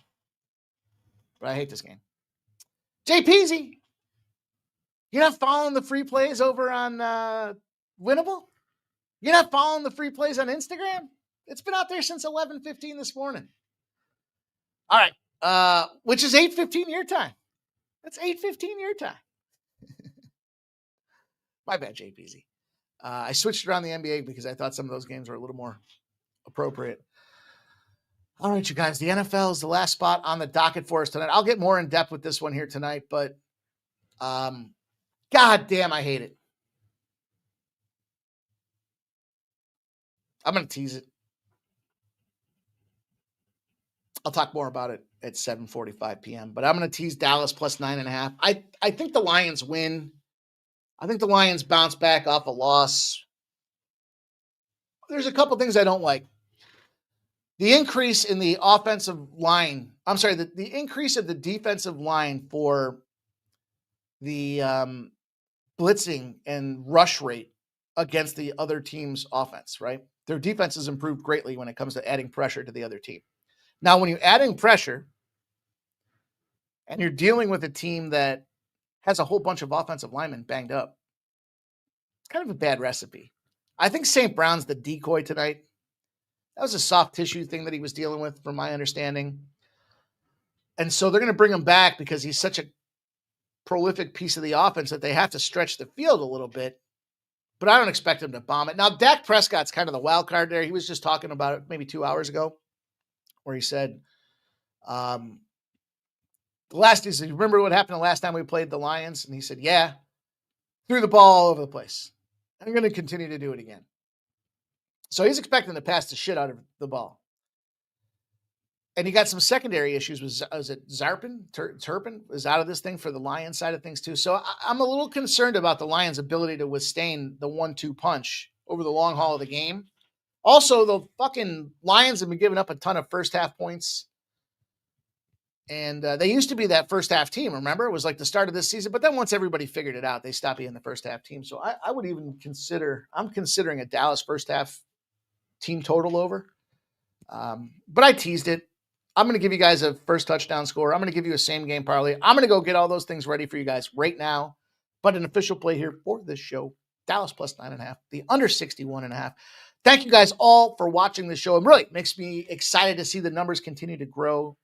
but I hate this game. Jay Peasy, you're not following the free plays over on Winnable? You're not following the free plays on Instagram? It's been out there since 11:15 this morning. All right, which is 8:15 your time. That's 8:15 your time. My bad, Jay Peasy. I switched around the NBA because I thought some of those games were a little more appropriate. All right, you guys, the NFL is the last spot on the docket for us tonight. I'll get more in depth with this one here tonight, but God damn, I hate it. I'm going to tease it. I'll talk more about it at 7:45 p.m., but I'm going to tease Dallas plus 9.5. I think the Lions win. I think the Lions bounce back off a loss. There's a couple things I don't like. The increase in the offensive line, the increase of the defensive line for the blitzing and rush rate against the other team's offense, right? Their defense has improved greatly when it comes to adding pressure to the other team. Now, when you're adding pressure and you're dealing with a team that has a whole bunch of offensive linemen banged up, it's kind of a bad recipe. I think St. Brown's the decoy tonight. That was a soft tissue thing that he was dealing with, from my understanding. And so they're going to bring him back because he's such a prolific piece of the offense that they have to stretch the field a little bit. But I don't expect him to bomb it. Now, Dak Prescott's kind of the wild card there. He was just talking about it maybe 2 hours ago, where he said, you remember what happened the last time we played the Lions? And he said, yeah, threw the ball all over the place. I'm going to continue to do it again. So he's expecting to pass the shit out of the ball. And he got some secondary issues. Was it Zarpin? Turpin was out of this thing for the Lions side of things too. So I'm a little concerned about the Lions' ability to withstand the 1-2 punch over the long haul of the game. Also, the fucking Lions have been giving up a ton of first half points. And they used to be that first half team, remember? It was like the start of this season. But then once everybody figured it out, they stopped being the first half team. So I would even I'm considering a Dallas first half team total over. But I teased it. I'm going to give you guys a first touchdown score. I'm going to give you a same game parlay. I'm going to go get all those things ready for you guys right now. But an official play here for this show, Dallas plus 9.5, the under 61.5. Thank you guys all for watching the show. It really makes me excited to see the numbers continue to grow.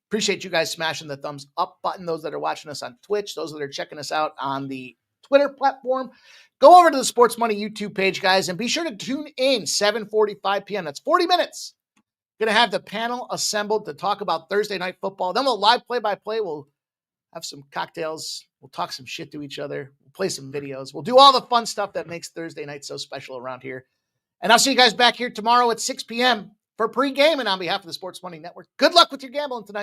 Appreciate you guys smashing the thumbs up button. Those that are watching us on Twitch, those that are checking us out on the Twitter platform, go over to the Sports Money YouTube page, guys, and be sure to tune in 7:45 p.m. That's 40 minutes. Going to have the panel assembled to talk about Thursday night football. Then we'll live play-by-play. We'll have some cocktails. We'll talk some shit to each other. We'll play some videos. We'll do all the fun stuff that makes Thursday night so special around here. And I'll see you guys back here tomorrow at 6 p.m. for Pregaming on behalf of the Sports Money Network. Good luck with your gambling tonight.